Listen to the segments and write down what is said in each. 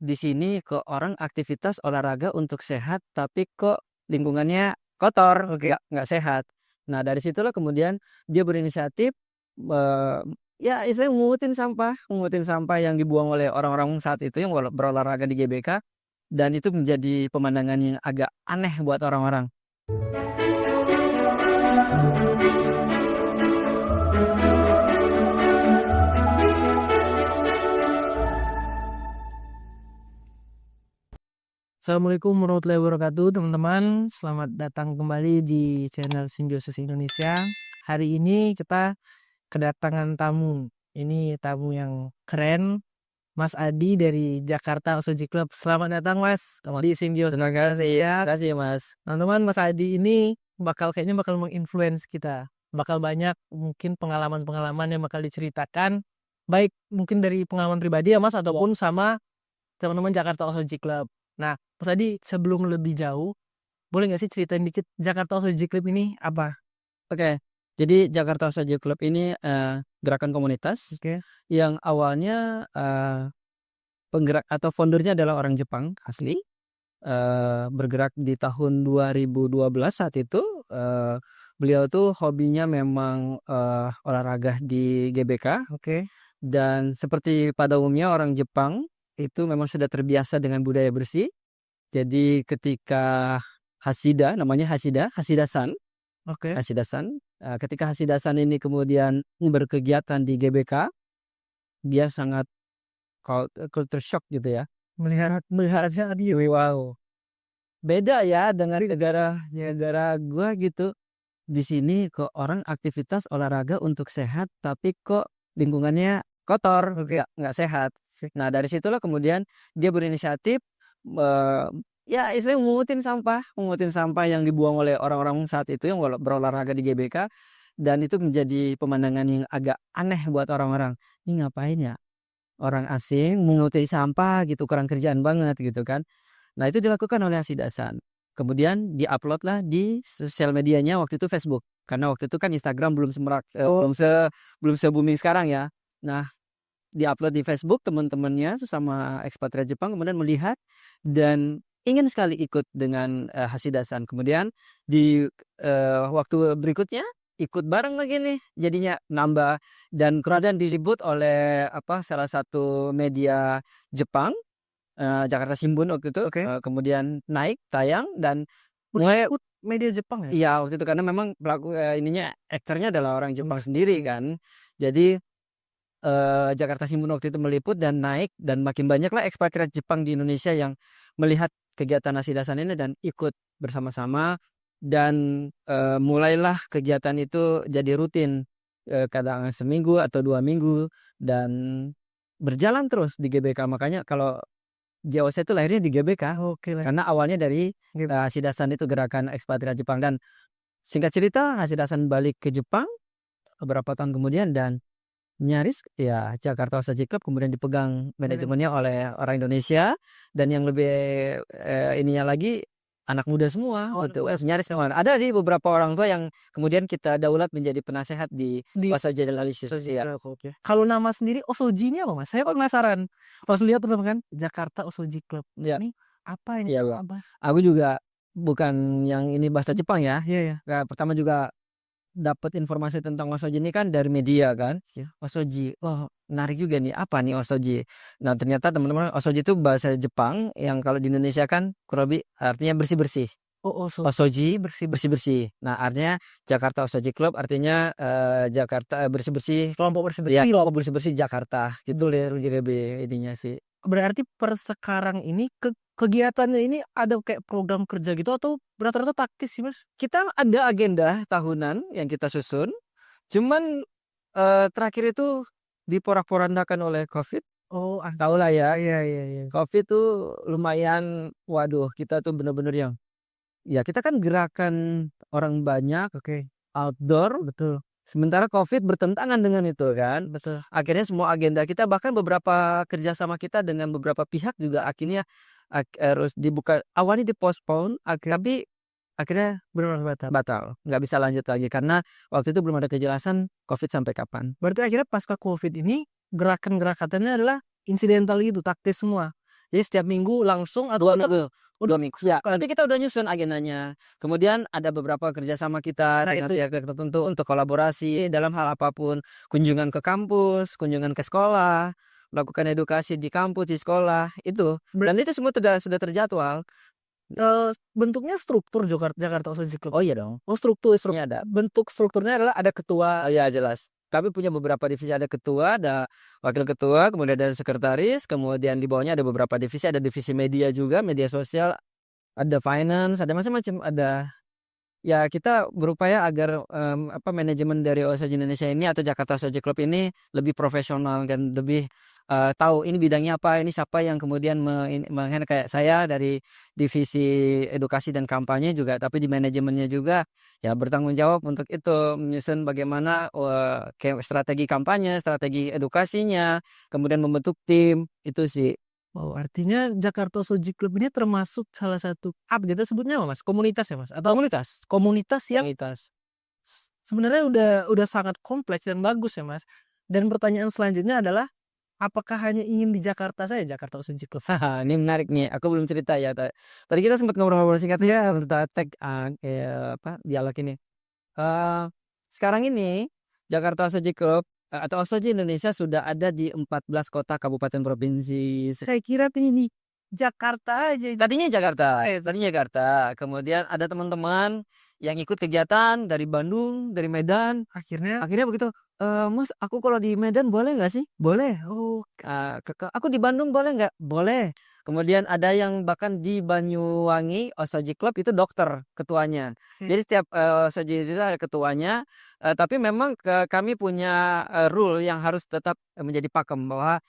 di sini kok orang aktivitas olahraga untuk sehat, tapi kok lingkungannya kotor, nggak sehat. Nah, dari situlah kemudian dia berinisiatif, eee, ya istilahnya mengutin sampah yang dibuang oleh orang-orang saat itu yang berolahraga di GBK, dan itu menjadi pemandangan yang agak aneh buat orang-orang. Assalamualaikum warahmatullahi wabarakatuh, teman-teman. Selamat datang kembali di channel Simbiosis Indonesia. Hari ini kita kedatangan tamu. Ini tamu yang keren, Mas Adi dari Jakarta Osoji Club. Selamat datang, Mas, di Simbiosis. Terima kasih ya, kasih Mas. Teman-teman, Mas Adi ini kayaknya bakal menginfluence kita. Bakal banyak mungkin pengalaman-pengalaman yang bakal diceritakan, baik mungkin dari pengalaman pribadi ya, Mas, ataupun sama teman-teman Jakarta Osoji Club. Nah, Mas Adi, sebelum lebih jauh, boleh nggak sih ceritain dikit Jakarta Osoji Club ini apa? Oke, jadi Jakarta Saja Club ini, gerakan komunitas Oke. yang awalnya, penggerak atau foundernya adalah orang Jepang asli, bergerak di tahun 2012 saat itu. Beliau tuh hobinya memang, olahraga di GBK, Oke. dan seperti pada umumnya orang Jepang itu memang sudah terbiasa dengan budaya bersih. Jadi ketika namanya Hashida-san, Oke. ketika Hashida-san ini kemudian berkegiatan di GBK, dia sangat culture shock gitu ya. Melihatnya Adi, wow. Beda ya dengan negara gua gitu. Di sini kok orang aktivitas olahraga untuk sehat, tapi kok lingkungannya kotor, Oke. nggak sehat. Nah, dari situlah kemudian dia berinisiatif, eee, ya istilahnya mengutin sampah yang dibuang oleh orang-orang saat itu yang berolahraga di GBK, dan itu menjadi pemandangan yang agak aneh buat orang-orang. "Ini ngapain ya? Orang asing menguti sampah gitu, kurang kerjaan banget," gitu kan. Nah, itu dilakukan oleh Hasidasan. Kemudian di-upload-lah di sosial medianya waktu itu Facebook. Karena waktu itu kan Instagram belum belum se-booming sekarang ya. Nah, di-upload di Facebook, teman-temannya sesama ekspatriat Jepang kemudian melihat dan ingin sekali ikut dengan, Hasidasan. Kemudian di, waktu berikutnya ikut bareng lagi nih, jadinya nambah, dan kemudian diliput oleh salah satu media Jepang, Jakarta Shimbun waktu itu, Oke. kemudian naik, tayang, dan mulai. Ikut media Jepang ya? Iya, waktu itu karena memang pelaku, aktornya adalah orang Jepang sendiri kan. Jadi, Jakarta Shimbun waktu itu meliput dan naik, dan makin banyaklah ekspatriat Jepang di Indonesia yang melihat kegiatan Hasidasan ini dan ikut bersama-sama, dan, mulailah kegiatan itu jadi rutin, kadang seminggu atau 2 minggu, dan berjalan terus di GBK. Makanya kalau JOC itu lahirnya di GBK, Oke lah. karena awalnya dari, Gitu. Hasidasan itu gerakan ekspatriat Jepang. Dan singkat cerita Hasidasan balik ke Jepang beberapa tahun kemudian, dan nyaris ya Jakarta Osoji Club kemudian dipegang manajemennya oleh orang Indonesia, dan yang lebih, ininya lagi anak muda semua. Nyaris memang ada sih beberapa orang tua yang kemudian kita daulat menjadi penasehat di Di Osoji ya. Oke. Kalau nama sendiri Osoji ini apa, Mas? Saya kok penasaran. Pas lihat tuh kan Jakarta Osoji Club. Ya, Ini apa ini? iya, Bang. Apa? Aku juga bukan yang ini bahasa Jepang ya. Iya ya. Pertama juga dapat informasi tentang Osoji ini kan dari media kan. Iya. Osoji, wah menarik juga nih, apa nih Osoji? Nah, ternyata teman-teman, Osoji itu bahasa Jepang yang kalau di Indonesia kan kurang lebih artinya bersih-bersih. Oh, Osoji bersih. bersih-bersih. Nah, artinya Jakarta Osoji Club artinya, Jakarta bersih-bersih, Kelompok ya bersih-bersih. kelompok bersih-bersih Jakarta gitu deh lebih ininya sih. Berarti per sekarang ini kegiatannya ini ada kayak program kerja gitu atau rata-rata taktis sih, Mas? Kita ada agenda tahunan yang kita susun, cuman, terakhir itu diporak-porandakan oleh Covid. Oh, Tahulah ya, iya iya iya. Covid tuh lumayan, waduh, kita tuh bener-bener yang, ya kita kan gerakan orang banyak, Oke, outdoor, betul sementara Covid bertentangan dengan itu kan. betul. Akhirnya semua agenda kita, bahkan beberapa kerjasama kita dengan beberapa pihak juga akhirnya harus dibuka, awalnya dipospon, tapi akhirnya Benar batal. batal, nggak bisa lanjut lagi karena waktu itu belum ada kejelasan Covid sampai kapan. Berarti akhirnya pasca Covid ini gerakan-gerakannya adalah insidental gitu, taktis semua. Jadi setiap minggu langsung atau 2 minggu, 2 minggu. Ya, kan? tapi kita udah nyusun agendanya. Kemudian ada beberapa kerjasama kita Nah, dengan itu ya. pihak-pihak tertentu untuk kolaborasi dalam hal apapun, kunjungan ke kampus, kunjungan ke sekolah, melakukan edukasi di kampus, di sekolah, itu. Dan itu semua sudah terjadwal. Bentuknya struktur Jakarta Osage Club. Oh iya dong. Oh, struktur Strukturnya ada. bentuk strukturnya adalah ada ketua. Oh iya jelas. Kami punya beberapa divisi, ada ketua, ada wakil ketua, kemudian ada sekretaris, kemudian di bawahnya ada beberapa divisi, ada divisi media juga, media sosial, ada finance, ada macam-macam, ada. Ya kita berupaya agar manajemen dari Osage Indonesia ini atau Jakarta Osage Club ini lebih profesional dan lebih tahu ini bidangnya apa, ini siapa yang kemudian kayak saya dari divisi edukasi dan kampanye juga, tapi di manajemennya juga ya bertanggung jawab untuk itu, menyusun bagaimana strategi kampanye, strategi edukasinya, kemudian membentuk tim, itu sih. Oh, artinya Jakarta Osage Club ini termasuk salah satu kita sebutnya apa, Mas? Komunitas ya, Mas? Atau Komunitas. komunitas yang Komunitas. sebenarnya udah sangat kompleks dan bagus ya, Mas. Dan pertanyaan selanjutnya adalah apakah hanya ingin di Jakarta saja Jakarta Osage Club? Haha, ini menarik nih. Aku belum cerita ya. Tadi kita sempat ngobrol-ngobrol singkat ya tentang dialog ini. Eh Sekarang ini Jakarta Osage Club atau Osage Indonesia sudah ada di 14 kota kabupaten provinsi. Saya kira ini Jakarta aja. Tadinya Jakarta. Kemudian ada teman-teman yang ikut kegiatan dari Bandung, dari Medan. Akhirnya Begitu, Mas, aku kalau di Medan boleh nggak sih? Boleh. Oh, aku di Bandung boleh nggak? Boleh. Kemudian ada yang bahkan di Banyuwangi Osage Club itu dokter ketuanya. Jadi setiap Osage itu ada ketuanya, tapi memang kami punya rule yang harus tetap menjadi pakem bahwa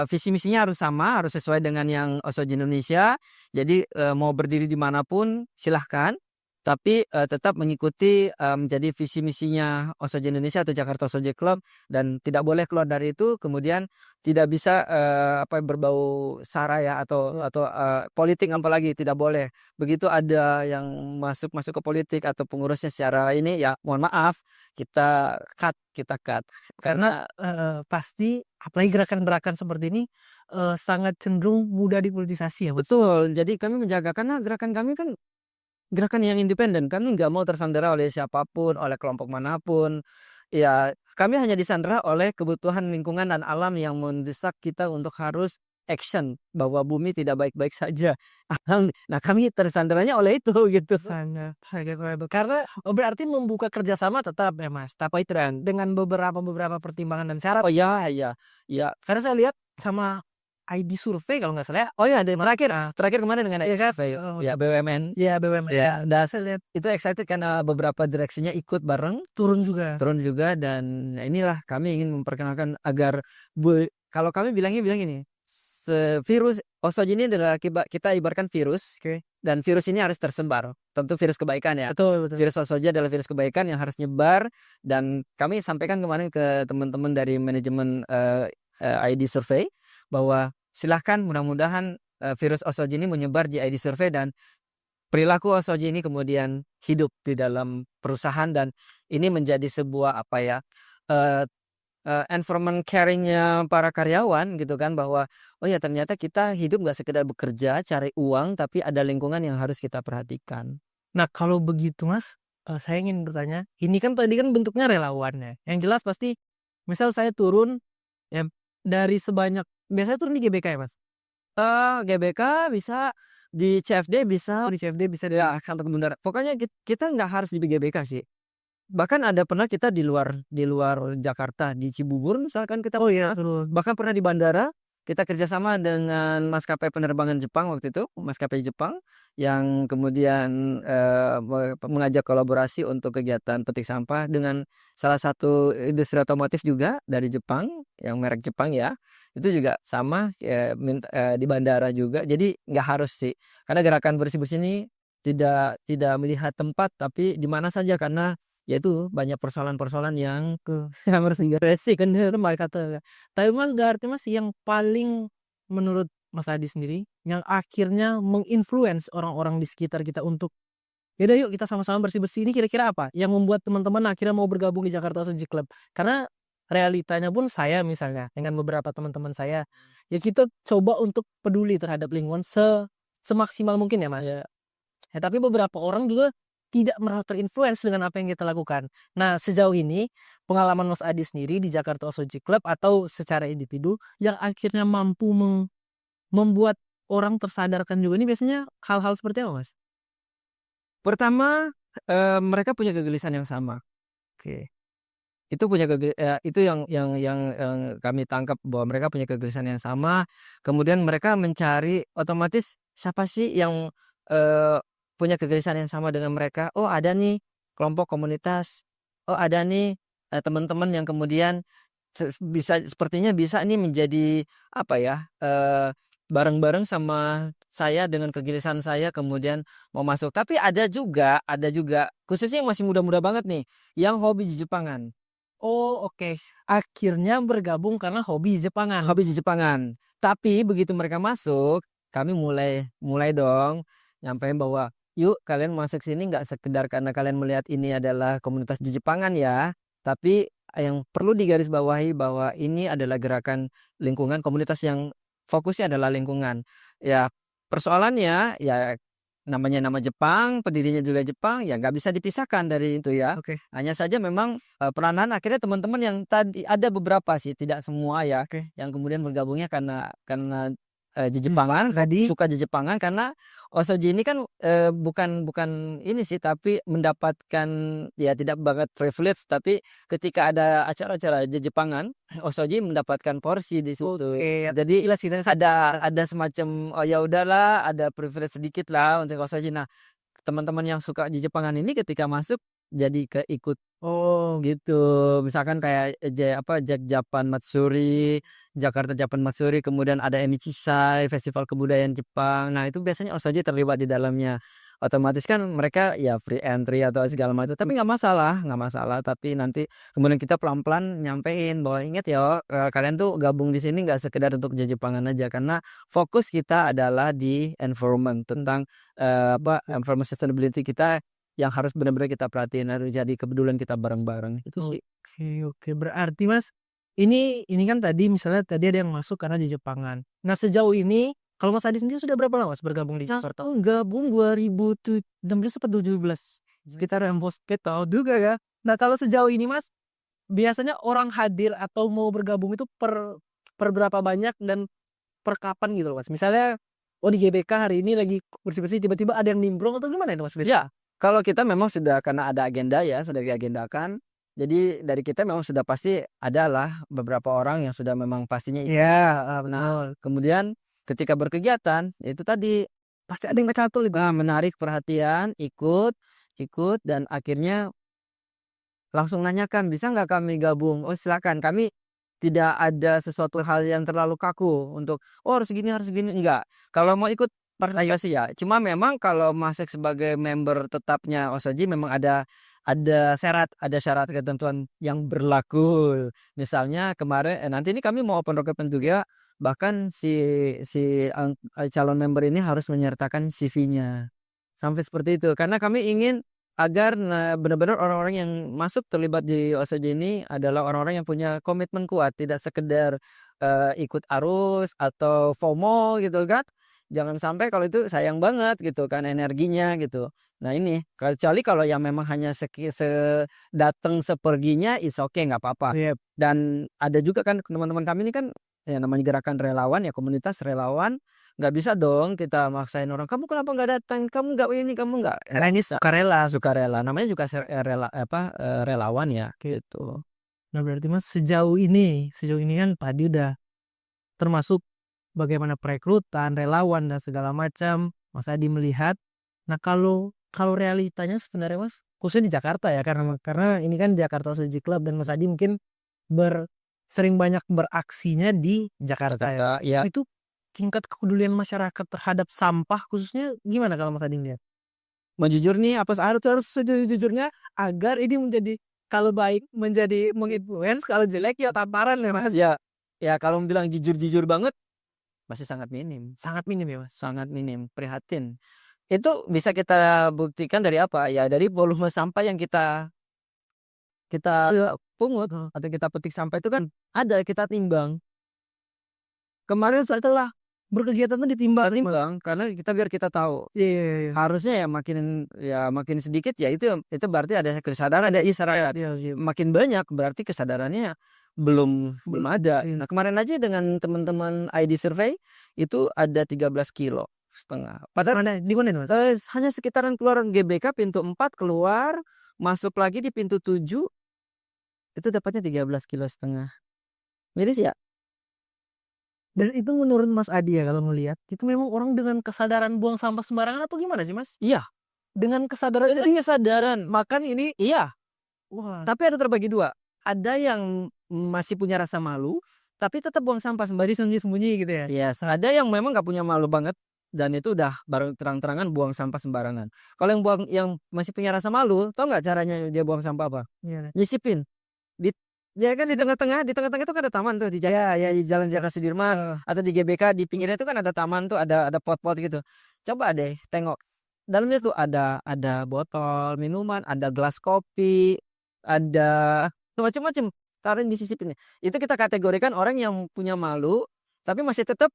visi misinya harus sama, harus sesuai dengan yang Osage Indonesia. Jadi mau berdiri di manapun silahkan. Tapi tetap mengikuti menjadi visi misinya Osage Indonesia atau Jakarta Osage Club, dan tidak boleh keluar dari itu. Kemudian tidak bisa berbau sara ya atau politik, apalagi tidak boleh. Begitu ada yang masuk ke politik atau pengurusnya secara ini, ya mohon maaf, kita cut. karena pasti apalagi gerakan-gerakan seperti ini sangat cenderung mudah dipolitisasi ya, Mas. Betul. Jadi kami menjaga, karena gerakan kami kan gerakan yang independen. Kami nggak mau tersandera oleh siapapun, oleh kelompok manapun. Ya, kami hanya disandera oleh kebutuhan lingkungan dan alam yang mendesak kita untuk harus action bahwa bumi tidak baik-baik saja. Nah, kami tersandaranya oleh itu gitu. Sangat valuable. Karena berarti membuka kerjasama tetap ya, Mas. Tapi dengan beberapa pertimbangan dan syarat. Oh ya, ya. Karena saya lihat sama ID survei kalau nggak salah ya. Oh ya, terakhir kemarin dengan Iya kan? survei. Ya, BUMN. Ya, BUMN. Ya, Saya lihat itu excited karena beberapa direksinya ikut bareng, turun juga. dan inilah kami ingin memperkenalkan agar kalau kami bilang ini, virus Osage ini adalah kita ibaratkan virus, dan virus ini harus tersebar. Tentu virus kebaikan ya. Betul. Virus Osage adalah virus kebaikan yang harus nyebar, dan kami sampaikan kemarin ke teman-teman dari manajemen ID survey bahwa silahkan, mudah-mudahan virus Osage ini menyebar di ID survey dan perilaku Osage ini kemudian hidup di dalam perusahaan, dan ini menjadi sebuah environment caring-nya para karyawan gitu kan, bahwa oh ya ternyata kita hidup nggak sekedar bekerja cari uang, tapi ada lingkungan yang harus kita perhatikan. Nah, kalau begitu Mas, saya ingin bertanya, ini kan tadi kan bentuknya relawan ya. Yang jelas pasti misal saya turun ya dari biasanya turun di GBK ya, Mas? GBK bisa, di CFD bisa, Di CFD bisa ya kantor bendara. Pokoknya kita nggak harus di GBK sih. Bahkan ada pernah kita di luar Jakarta, di Cibubur misalkan kita bahkan pernah di bandara. Kita kerjasama dengan maskapai penerbangan Jepang waktu itu, maskapai Jepang yang kemudian mengajak kolaborasi untuk kegiatan petik sampah dengan salah satu industri otomotif juga dari Jepang, yang merek Jepang ya. Itu juga sama di bandara juga. Jadi nggak harus sih, karena gerakan bersih-bersih ini tidak melihat tempat, tapi di mana saja, karena yaitu banyak persoalan-persoalan yang harus basic kan kata. Tapi Mas berarti Mas yang paling menurut Mas Adi sendiri yang akhirnya menginfluence orang-orang di sekitar kita untuk yaudah yuk kita sama-sama bersih-bersih, ini kira-kira apa yang membuat teman-teman akhirnya mau bergabung di Jakarta Osage Club? Karena realitanya pun saya misalnya dengan beberapa teman-teman saya, ya kita coba untuk peduli terhadap lingkungan semaksimal mungkin ya, Mas. Iya. Ya, tapi beberapa orang juga tidak merasa terinfluence dengan apa yang kita lakukan. Nah, sejauh ini pengalaman Mas Adi sendiri di Jakarta Osoji Club atau secara individu yang akhirnya mampu membuat orang tersadarkan juga ini biasanya hal-hal seperti apa, Mas? Pertama, mereka punya kegelisahan yang sama. Oke. Itu yang kami tangkap bahwa mereka punya kegelisahan yang sama, kemudian mereka mencari otomatis siapa sih yang, punya kegelisahan yang sama dengan mereka, oh ada nih kelompok komunitas, oh ada nih, teman-teman yang kemudian sepertinya bisa nih menjadi apa ya, bareng-bareng sama saya dengan kegelisahan saya kemudian mau masuk. Tapi ada juga khususnya yang masih muda-muda banget nih, yang hobi Jepangan. Oh, oke. Akhirnya bergabung karena hobi Jepangan. Hobi Jepangan. Tapi begitu mereka masuk, kami mulai mulai dong nyampein bahwa, "Yuk kalian masuk sini nggak sekedar karena kalian melihat ini adalah komunitas Jepangan ya, tapi yang perlu digarisbawahi bahwa ini adalah gerakan lingkungan, komunitas yang fokusnya adalah lingkungan." Ya persoalannya ya namanya nama Jepang, pendirinya juga Jepang, ya nggak bisa dipisahkan dari itu ya. Oke. Hanya saja memang, peranan akhirnya teman-teman yang tadi ada beberapa sih, tidak semua ya, Oke. yang kemudian bergabungnya karena, Jejepangan, Tadi suka Jejepangan karena Osoji ini kan, bukan bukan ini sih, tapi mendapatkan ya tidak banget privilege, tapi ketika ada acara-acara Jejepangan, Osoji mendapatkan porsi di situ. oke, Jadi jelas kita ada semacam, oh ya udahlah ada privilege sedikit lah untuk Osoji. Nah, teman-teman yang suka Jejepangan ini ketika masuk jadi keikut oh, gitu. Misalkan kayak, Jack Japan Matsuri, Jakarta Japan Matsuri, kemudian ada Emichissai, Festival Kebudayaan Jepang. Nah, itu biasanya Osoji terlibat di dalamnya. Otomatis kan mereka ya free entry atau segala macam, tapi nggak masalah. Tapi nanti kemudian kita pelan-pelan nyampein bahwa ingat ya, kalian tuh gabung di sini nggak sekedar untuk Jejepangan aja, karena fokus kita adalah di environment, tentang, environment sustainability kita yang harus benar-benar kita perhatiin, harus jadi kepedulian kita bareng-bareng, itu sih. oke, oke. Berarti Mas, ini kan tadi misalnya tadi ada yang masuk karena di Jepangan. Nah, sejauh ini kalau Mas Adi sendiri sudah berapa lama Mas bergabung di Jakarta? Aku gabung 2016 apa 17. Sekitar yang postpay tahu juga ya. Nah, kalau sejauh ini Mas, biasanya orang hadir atau mau bergabung itu per berapa banyak dan per kapan gitu loh Mas? Misalnya, oh di GBK hari ini lagi bersih-bersih tiba-tiba ada yang nimbrung atau gimana itu Mas biasanya? Ya, kalau kita memang sudah karena ada agenda ya, sudah diagendakan. Jadi dari kita memang sudah pasti adalah beberapa orang yang sudah memang pastinya ikut. Iya, Nah, betul. kemudian ketika berkegiatan, itu tadi Pasti ada yang tercantol itu. menarik perhatian, ikut ikut dan akhirnya langsung nanyakan, "Bisa nggak kami gabung?" "Oh silakan." Kami tidak ada sesuatu hal yang terlalu kaku untuk, "Oh harus gini." Enggak. Kalau mau ikut partisipasi ya. Cuma memang kalau masuk sebagai member tetapnya Osoji memang ada syarat ketentuan yang berlaku. Misalnya kemarin nanti ini kami mau open recruitment juga, bahkan calon member ini harus menyertakan CV-nya. Sampai seperti itu. Karena kami ingin agar benar-benar orang-orang yang masuk terlibat di OSJ ini adalah orang-orang yang punya komitmen kuat, tidak sekedar, ikut arus atau FOMO gitu kan. Jangan sampai kalau itu sayang banget gitu kan energinya gitu. Nah ini, kecuali kalau yang memang hanya datang seperginya is okay, nggak apa-apa. Iya. Dan ada juga kan teman-teman kami ini kan, ya namanya gerakan relawan ya komunitas relawan, nggak bisa dong kita maksain orang, "Kamu kenapa nggak datang? Kamu nggak ini, kamu nggak." Karena ini sukarela. Sukarela, namanya juga relawan ya, Oke. gitu. Nah, berarti Mas sejauh ini kan Padi udah termasuk bagaimana perekrutan, relawan dan segala macam, Mas Adi melihat. Nah, kalau realitanya sebenarnya Mas, khususnya di Jakarta ya karena ini kan Jakarta Osoji Club dan Mas Adi mungkin sering banyak beraksinya di Jakarta ya. Jakarta, ya. Itu tingkat kepedulian masyarakat terhadap sampah khususnya gimana kalau Mas Adi lihat? Mau jujur nih apa Harus harus sejujurnya agar ini menjadi kalau baik menjadi menginfluence, kalau jelek ya tamparan ya Mas. ya ya kalau bilang jujur-jujur banget, masih sangat minim Sangat minim ya Mas. sangat minim, prihatin. Itu bisa kita buktikan dari apa, ya dari volume sampah yang kita kita pungut atau kita petik sampah itu kan ada kita timbang. Kemarin setelah berkegiatan tuh ditimbang karena biar kita tahu. Iya. Harusnya makin sedikit ya itu berarti ada kesadaran ada isyarat. Iya. Makin banyak berarti kesadarannya belum ada. Nah, kemarin aja dengan teman-teman ID survey itu ada 13,5 kilo. Padahal Mana di mana Mas? hanya sekitaran keluar GBK pintu 4 keluar, masuk lagi di pintu 7 itu dapatnya 13,5 kilo. Miris ya? Dan itu menurut Mas Adi ya kalau ngelihat itu memang orang dengan kesadaran buang sampah sembarangan atau gimana sih Mas? Iya. Dengan kesadaran Jadi kesadaran. makan ini Iya. wah. Tapi ada terbagi dua. Ada yang masih punya rasa malu, tapi tetap buang sampah sembari sembunyi-sembunyi gitu ya. Iya, ada yang memang nggak punya malu banget dan itu udah baru terang-terangan buang sampah sembarangan. Kalau yang masih punya rasa malu, tau nggak caranya dia buang sampah apa? Iya. Nyisipin. Dia kan di tengah-tengah itu kan ada taman tuh di Jalan Jenderal Sudirman atau di GBK di pinggirnya itu kan ada taman tuh ada pot-pot gitu. Coba deh tengok. Dalamnya tuh ada botol minuman, ada gelas kopi, ada macam-macam. Taruh disisipin. Itu kita kategorikan orang yang punya malu tapi masih tetap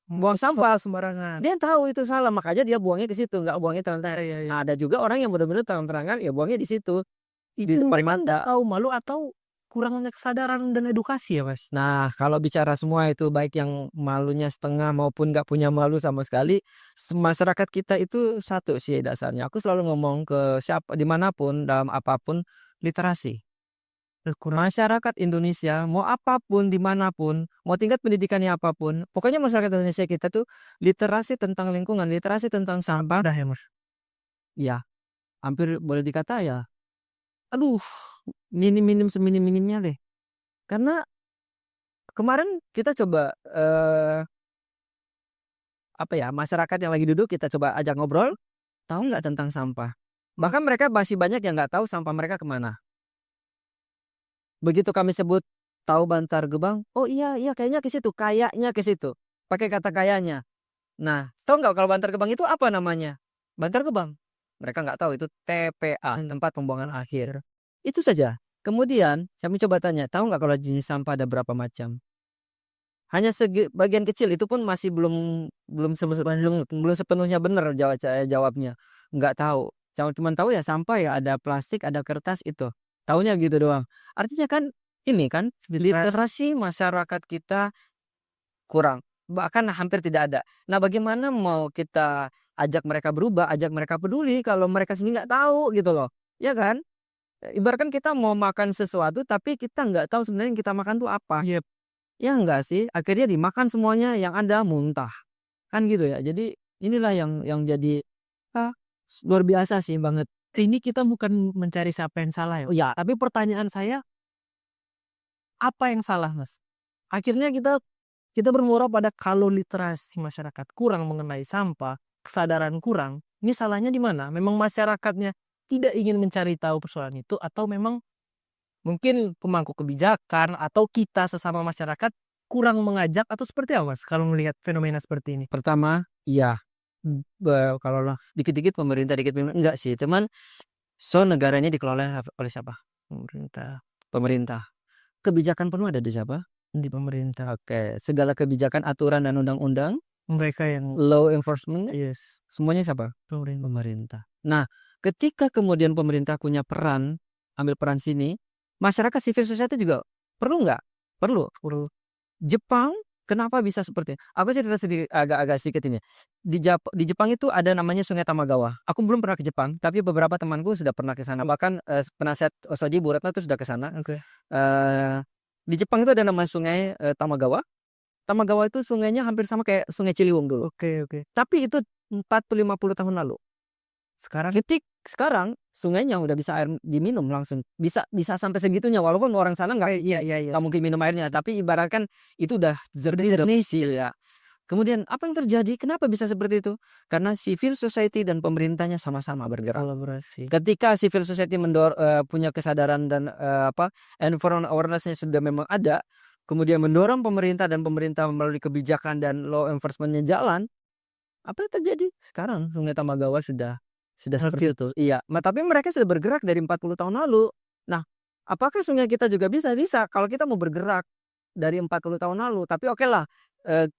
buang sampah sembarangan. Dia tahu itu salah, makanya dia buangnya ke situ, nggak buangnya terang-terangan. Iya. Nah, ada juga orang yang benar-benar terang-terangan ya buangnya di situ. Itu Parimanta. tahu malu atau kurangnya kesadaran dan edukasi ya Mas? Nah, kalau bicara semua itu baik yang malunya setengah maupun nggak punya malu sama sekali, masyarakat kita itu satu sih dasarnya. Aku selalu ngomong ke siapa dimanapun dalam apapun literasi. Masyarakat Indonesia mau apapun dimanapun, mau tingkat pendidikannya apapun, pokoknya masyarakat Indonesia kita tuh literasi tentang lingkungan, literasi tentang sampah. Udah ya Mas? Ya, hampir boleh dikata ya. Aduh, minim seminim-minimnya deh. Karena kemarin kita coba masyarakat yang lagi duduk kita coba ajak ngobrol, tahu nggak tentang sampah? Bahkan mereka masih banyak yang nggak tahu sampah mereka kemana. Begitu kami sebut tahu Bantar Gebang, oh iya kayaknya ke situ, pakai kata kayaknya. Nah, tahu nggak kalau Bantar Gebang itu apa namanya? Bantar Gebang. Mereka nggak tahu itu TPA, tempat pembuangan akhir. Itu saja. Kemudian kami coba tanya, tahu nggak kalau jenis sampah ada berapa macam? Hanya bagian kecil itu pun masih belum sepenuhnya benar jawabnya. Nggak tahu. Cuma tahu ya sampah ya ada plastik, ada kertas itu. Taunya gitu doang. Artinya kan ini kan literasi masyarakat kita kurang. Bahkan hampir tidak ada. Nah, bagaimana mau kita ajak mereka berubah, ajak mereka peduli kalau mereka sendiri nggak tahu gitu loh. Ya kan? Ibaratkan kita mau makan sesuatu tapi kita nggak tahu sebenarnya yang kita makan tuh apa. Yep. Ya enggak sih, akhirnya dimakan semuanya yang ada muntah. Kan gitu ya. Jadi inilah yang jadi luar biasa sih banget. Ini kita bukan mencari siapa yang salah ya. Oh ya, Tapi pertanyaan saya, apa yang salah Mas? Akhirnya kita bermuara pada kalau literasi masyarakat kurang mengenai sampah, kesadaran kurang, ini salahnya di mana? Memang masyarakatnya tidak ingin mencari tahu persoalan itu atau memang mungkin pemangku kebijakan atau kita sesama masyarakat kurang mengajak atau seperti apa Mas kalau melihat fenomena seperti ini? pertama, iya. Kalau dikit-dikit pemerintah, enggak sih. Cuman negaranya dikelola oleh siapa? Pemerintah. Kebijakan penuh ada di siapa? Di pemerintah. Oke, segala kebijakan, aturan dan undang-undang, Mereka yang law enforcement, yes, semuanya siapa? pemerintah. Pemerintah. Nah, ketika kemudian pemerintah punya ambil peran sini, masyarakat civil society juga perlu nggak? Perlu. Jepang kenapa bisa seperti ini? Aku cerita sedikit, agak sedikit ini. Di Jepang itu ada namanya Sungai Tamagawa. Aku belum pernah ke Jepang, tapi beberapa temanku sudah pernah ke sana. Bahkan penasihat Osoji Bu Retno itu sudah ke sana. Oke. Di Jepang itu ada nama sungai Tamagawa. Tamagawa itu sungainya hampir sama kayak Sungai Ciliwung dulu. Oke. Tapi itu 40-50 tahun lalu. Sekarang sungainya udah bisa air diminum langsung. Bisa sampai segitunya walaupun orang sana nggak mungkin minum airnya, tapi ibaratkan itu udah jernih ya. Kemudian apa yang terjadi? Kenapa bisa seperti itu? Karena civil society dan pemerintahnya sama-sama bergerak. Kolaborasi. Ketika civil society punya kesadaran dan environment awareness-nya sudah memang ada, kemudian mendorong pemerintah dan pemerintah melalui kebijakan dan law enforcement-nya jalan, apa yang terjadi? Sekarang Sungai Tamagawa sudah seperti itu. Iya, tapi mereka sudah bergerak dari 40 tahun lalu. Nah, apakah sungai kita juga bisa? Bisa kalau kita mau bergerak dari 40 tahun lalu. Tapi oke lah,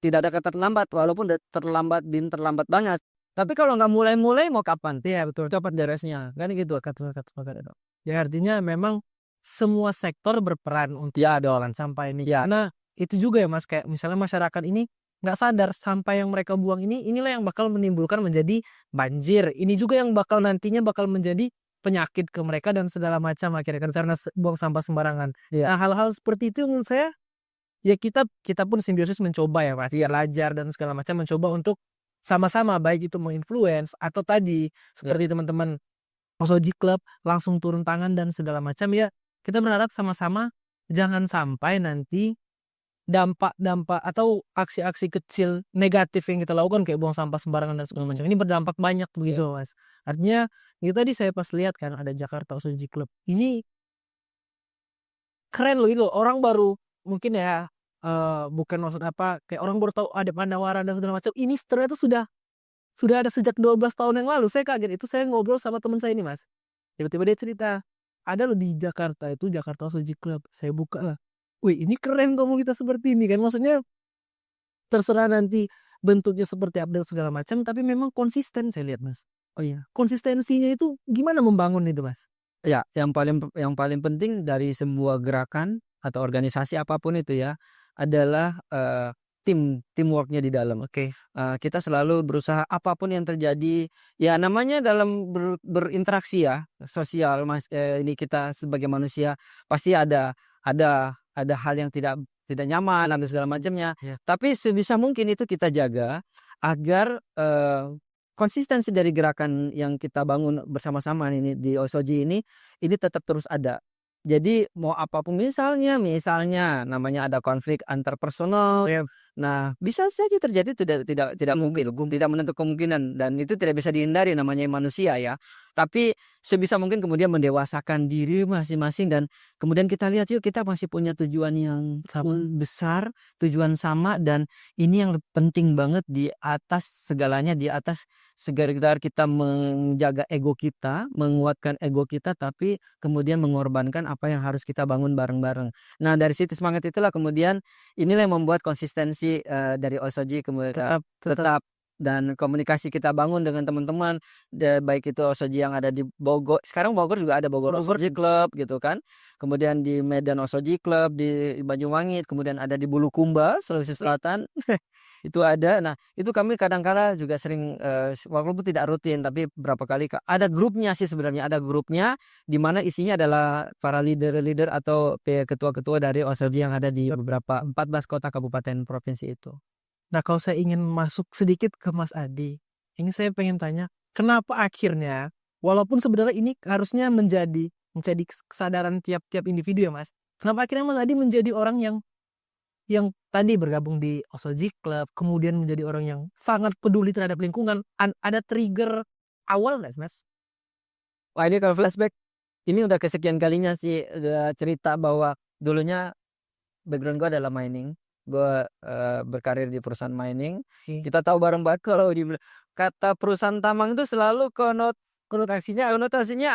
tidak ada kata terlambat walaupun udah terlambat terlambat banget. Tapi kalau nggak mulai-mulai mau kapan? Iya betul. Cepat beresnya, kan gitu. Sepakat itu. Ya artinya memang semua sektor berperan untuk Ya dong. pengelolaan sampah ini. Ya. Karena itu juga ya Mas, kayak misalnya masyarakat ini nggak sadar sampah yang mereka buang ini, inilah yang bakal menimbulkan menjadi banjir. Ini juga yang bakal nantinya bakal menjadi penyakit ke mereka dan segala macam akhirnya kan karena buang sampah sembarangan. Iya. Nah, hal-hal seperti itu menurut saya ya kita pun simbiosis mencoba ya Mas, belajar dan segala macam mencoba untuk sama-sama baik itu menginfluence atau tadi seperti teman-teman Osoji Club langsung turun tangan dan segala macam ya. Kita berharap sama-sama jangan sampai nanti dampak-dampak atau aksi-aksi kecil negatif yang kita lakukan kayak buang sampah sembarangan dan segala macam ini berdampak banyak begitu Mas. Artinya itu tadi saya pas lihat kan ada Jakarta Osoji Club. Ini keren loh itu orang baru mungkin ya bukan maksud apa kayak orang baru tahu ada Pandawaran dan segala macam. Ini ternyata sudah ada sejak 12 tahun yang lalu. Saya kaget itu saya ngobrol sama teman saya ini Mas. Tiba-tiba dia cerita, ada loh di Jakarta itu Jakarta Osoji Club. Saya buka lah. Wih ini keren komunitas seperti ini kan. Maksudnya terserah nanti bentuknya seperti apa dan segala macam. Tapi memang konsisten saya lihat Mas. Oh iya. Konsistensinya itu gimana membangun itu Mas? Ya, yang paling penting dari sebuah gerakan atau organisasi apapun itu ya adalah teamworknya di dalam. Oke. Kita selalu berusaha apapun yang terjadi, ya namanya dalam berinteraksi ya sosial Mas. Ini kita sebagai manusia pasti ada hal yang tidak nyaman dan segala macamnya. Ya. Tapi sebisa mungkin itu kita jaga agar konsistensi dari gerakan yang kita bangun bersama-sama ini di Osoji ini tetap terus ada. Jadi mau apapun misalnya namanya ada konflik antar personal. Ya. Nah, bisa saja terjadi tidak mungkin, tidak menutup kemungkinan dan itu tidak bisa dihindari namanya manusia ya. Tapi sebisa mungkin kemudian mendewasakan diri masing-masing dan kemudian kita lihat yuk kita masih punya tujuan yang besar, tujuan sama dan ini yang penting banget di atas segalanya, di atas sekedar kita menjaga ego kita, menguatkan ego kita tapi kemudian mengorbankan apa yang harus kita bangun bareng-bareng. Nah, dari situ semangat itulah kemudian inilah yang membuat konsistensi dari Osoji kemudian tetap dan komunikasi kita bangun dengan teman-teman baik itu Osoji yang ada di Bogor. Sekarang Bogor juga ada Bogor Osoji Club gitu kan. Kemudian di Medan Osoji Club, di Banyuwangi, kemudian ada di Bulukumba, Sulawesi Selatan. Itu ada. Nah, itu kami kadang-kala juga sering walaupun tidak rutin tapi berapa kali ada grupnya sih sebenarnya, ada grupnya di mana isinya adalah para leader-leader atau ketua-ketua dari Osoji yang ada di beberapa 14 kota kabupaten provinsi itu. Nah kalau saya ingin masuk sedikit ke Mas Adi, ini saya pengen tanya, kenapa akhirnya, walaupun sebenarnya ini harusnya menjadi kesadaran tiap-tiap individu ya Mas, kenapa akhirnya Mas Adi menjadi orang yang tadi bergabung di Osoji Club, kemudian menjadi orang yang sangat peduli terhadap lingkungan, ada trigger awal nggak Mas? Wah ini kalau flashback, ini udah kesekian kalinya sih cerita bahwa dulunya background gue adalah mining. Gue berkarir di perusahaan mining. Kita tahu bareng-bareng kalau di kata perusahaan tambang itu selalu konotasinya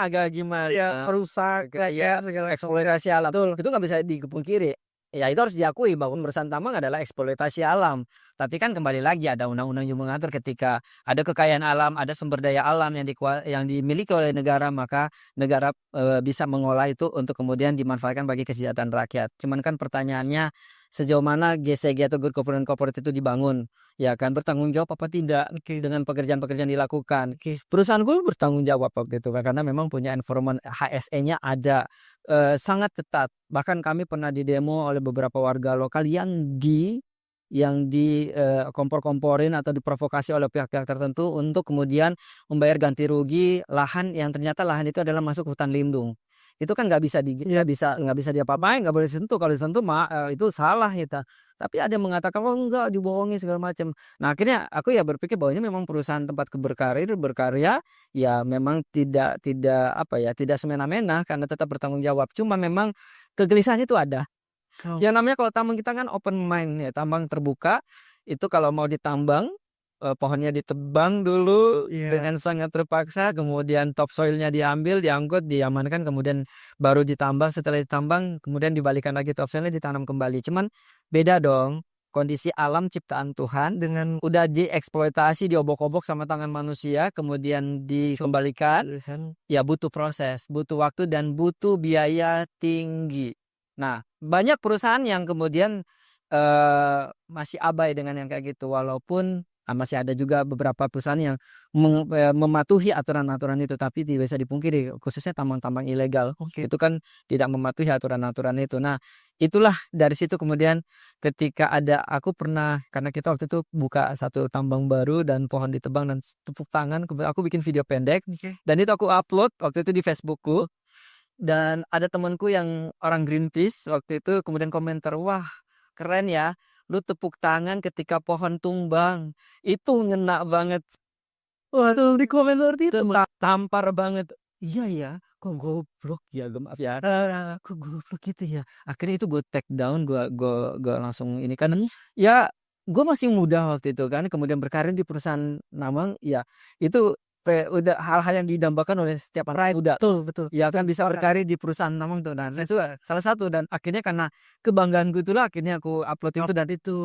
agak gimana Ya, rusak, ya eksploitasi alam. Betul. Itu nggak bisa dipungkiri. Ya itu harus diakui bahwa perusahaan tambang adalah eksploitasi alam. Tapi kan kembali lagi ada undang-undang yang mengatur ketika ada kekayaan alam, ada sumber daya alam yang dimiliki oleh negara, maka negara bisa mengolah itu untuk kemudian dimanfaatkan bagi kesejahteraan rakyat. Cuman kan pertanyaannya sejauh mana GCG atau Good Governance Corporate itu dibangun, ya kan bertanggung jawab apa tidak dengan pekerjaan-pekerjaan dilakukan. Perusahaanku bertanggung jawab waktu itu karena memang punya environment HSE-nya ada sangat ketat. Bahkan kami pernah didemo oleh beberapa warga lokal yang kompor-komporin atau diprovokasi oleh pihak-pihak tertentu untuk kemudian membayar ganti rugi lahan yang ternyata lahan itu adalah masuk hutan lindung. Itu kan nggak bisa nggak bisa diapa-apain, nggak boleh disentuh. Kalau disentuh itu salah kita. Tapi ada yang mengatakan oh enggak dibohongi segala macam. Nah akhirnya aku ya berpikir bahwa ini memang perusahaan tempat berkarya ya memang tidak semena-mena karena tetap bertanggung jawab. Cuma memang kegelisahan itu ada. Yang namanya kalau tambang kita kan open mind ya, tambang terbuka. Itu kalau mau ditambang pohonnya ditebang dulu Iya. dengan sangat terpaksa, kemudian topsoil-nya diambil, diangkut, diamankan, kemudian baru ditambang. Setelah ditambang, kemudian dibalikan lagi topsoilnya, ditanam kembali. Cuman beda dong, kondisi alam ciptaan Tuhan Dengan udah dieksploitasi, diobok-obok sama tangan manusia, kemudian dikembalikan. kan Ya butuh proses, butuh waktu dan butuh biaya tinggi. Nah, banyak perusahaan yang kemudian masih abai dengan yang kayak gitu, walaupun masih ada juga beberapa perusahaan yang mematuhi aturan-aturan itu, tapi tidak bisa dipungkiri khususnya tambang-tambang ilegal Oke. itu kan tidak mematuhi aturan-aturan itu. Nah, itulah dari situ kemudian ketika aku pernah, karena kita waktu itu buka satu tambang baru dan pohon ditebang dan tepuk tangan, kemudian aku bikin video pendek Oke. dan itu aku upload waktu itu di Facebookku, dan ada temanku yang orang Greenpeace waktu itu kemudian komentar, "Wah, keren ya, lu tepuk tangan ketika pohon tumbang." Itu ngena banget. Waduh, di komen seperti itu, Mas. Tampar banget. Iya ya, kok goblok ya, maaf ya. Kok goblok gitu ya. Akhirnya itu gue take down, gue langsung ini kan, ya gue masih muda waktu itu kan, kemudian berkarir di perusahaan nambang, ya itu udah hal-hal yang didambakan oleh setiap anak Right, muda. betul betul. Ya kan bisa berkarir di perusahaan nambang tuh. Dan itu salah satu, dan akhirnya karena kebanggaanku itulah akhirnya aku upload itu, dan itu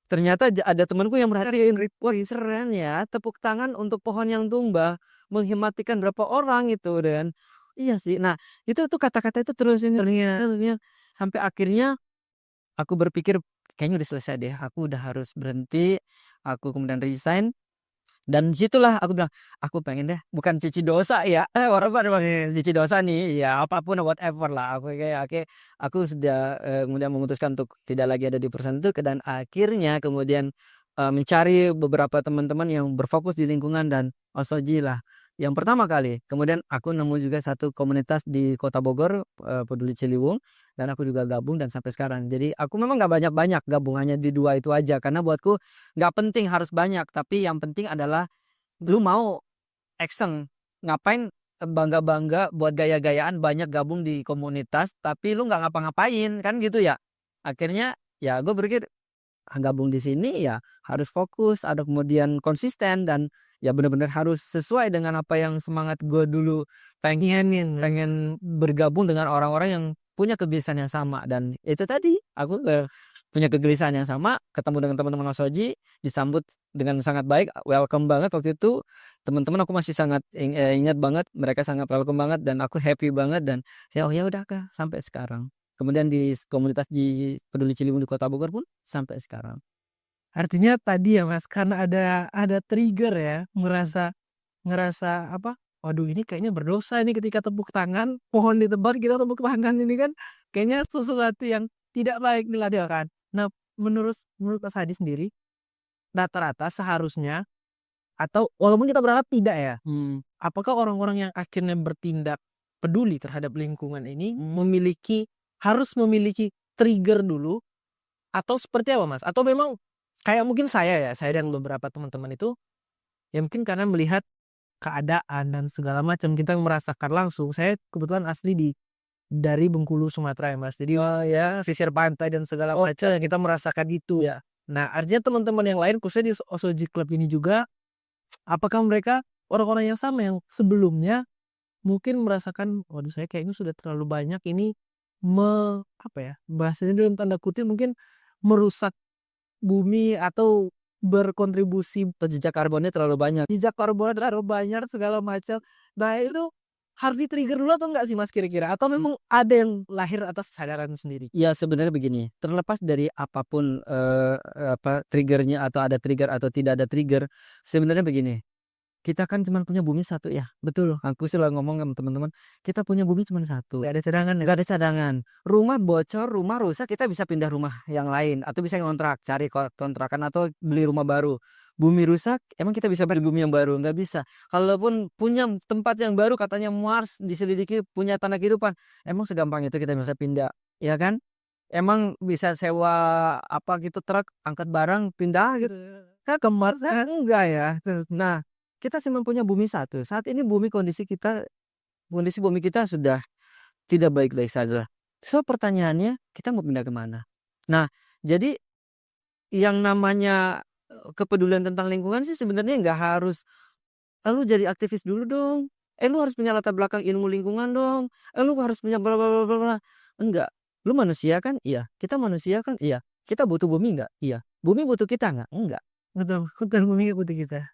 ternyata ada temanku yang merhatiin, wah keren ya, tepuk tangan untuk pohon yang tumbang, menghematikan berapa orang itu, dan iya sih. Nah, itu tuh kata-kata itu terus ini sampai akhirnya aku berpikir kayaknya udah selesai deh, aku udah harus berhenti, aku kemudian resign. Dan disitulah aku bilang, "Aku pengen deh bukan cuci dosa ya, orang pada pakai cuci dosa nih, ya apapun whatever lah." Aku sudah, kemudian memutuskan untuk tidak lagi ada di perusahaan itu, dan akhirnya kemudian, mencari beberapa teman-teman yang berfokus di lingkungan dan Osoji lah yang pertama kali. Kemudian aku nemu juga satu komunitas di Kota Bogor, Peduli Ciliwung, dan aku juga gabung dan sampai sekarang. Jadi aku memang nggak banyak-banyak gabungannya di 2 itu aja, karena buatku nggak penting harus banyak, tapi yang penting adalah lu mau action. Ngapain bangga-bangga buat gaya-gayaan banyak gabung di komunitas, tapi lu nggak ngapa-ngapain, kan gitu ya. Akhirnya ya gue berpikir, gabung di sini ya harus fokus, ada kemudian konsisten, dan ya benar-benar harus sesuai dengan apa yang semangat gue dulu pengen bergabung dengan orang-orang yang punya kegelisahan yang sama. Dan itu tadi aku punya kegelisahan yang sama, ketemu dengan teman-teman Osoji, disambut dengan sangat baik, welcome banget waktu itu. Teman-teman aku masih sangat ingat banget, mereka sangat welcome banget dan aku happy banget, dan ya, oh ya udah Kak, sampai sekarang. Kemudian di komunitas di Peduli Ciliwung di Kota Bogor pun sampai sekarang. Artinya tadi ya, Mas, karena ada trigger ya, ngerasa apa, "Waduh, ini kayaknya berdosa ini ketika tepuk tangan, pohon ditebang kita tepuk tangan, ini kan kayaknya sesuatu yang tidak baik dilakukan." Nah, menurut Mas Hadi sendiri, rata-rata seharusnya atau walaupun kita berharap tidak ya, apakah orang-orang yang akhirnya bertindak peduli terhadap lingkungan ini harus memiliki trigger dulu atau seperti apa, Mas? Atau memang kayak mungkin saya dan beberapa teman-teman itu, ya mungkin karena melihat keadaan dan segala macam kita merasakan langsung. Saya kebetulan asli dari Bengkulu, Sumatera ya, Mas. Jadi ya pesisir pantai dan segala macam yang kita merasakan itu ya. Nah, artinya teman-teman yang lain khususnya di Osoji Club ini juga, apakah mereka orang-orang yang sama yang sebelumnya mungkin merasakan, waduh saya kayaknya sudah terlalu banyak ini apa ya, bahasanya dalam tanda kutip mungkin merusak bumi atau berkontribusi Atau jejak karbonnya terlalu banyak. jejak karbon terlalu banyak segala macam. Nah, itu harus di-trigger dulu atau enggak sih, Mas, kira-kira? Atau memang ada yang lahir atas kesadaran sendiri? Ya sebenarnya begini, terlepas dari apapun, triggernya, atau ada trigger atau tidak ada trigger, sebenarnya begini, kita kan cuma punya bumi satu ya, betul. Aku selalu ngomong sama teman-teman, kita punya bumi cuma satu. Nggak ada cadangan ya? Nggak ada cadangan. Rumah bocor, rumah rusak, kita bisa pindah rumah yang lain, atau bisa ngontrak, cari kontrakan atau beli rumah baru. Bumi rusak, emang kita bisa beli bumi yang baru? Nggak bisa. Kalaupun punya tempat yang baru, katanya Mars diselidiki punya tanah kehidupan, emang segampang itu kita bisa pindah, ya kan? Emang bisa sewa apa gitu truk angkat barang pindah gitu kan ke Mars? Kan enggak ya. Nah, kita cuma punya bumi satu. Saat ini kondisi bumi kita sudah tidak baik-baik saja. So pertanyaannya, kita mau pindah ke mana? Nah, jadi yang namanya kepedulian tentang lingkungan sih sebenarnya nggak harus, lu jadi aktivis dulu dong, lu harus punya latar belakang ilmu lingkungan dong, lu harus punya bla bla bla bla bla." Enggak, lu manusia kan? Iya. Kita manusia kan? Iya. Kita butuh bumi nggak? Iya. Bumi butuh kita nggak? Enggak. Betul, hutan bumi putih kita.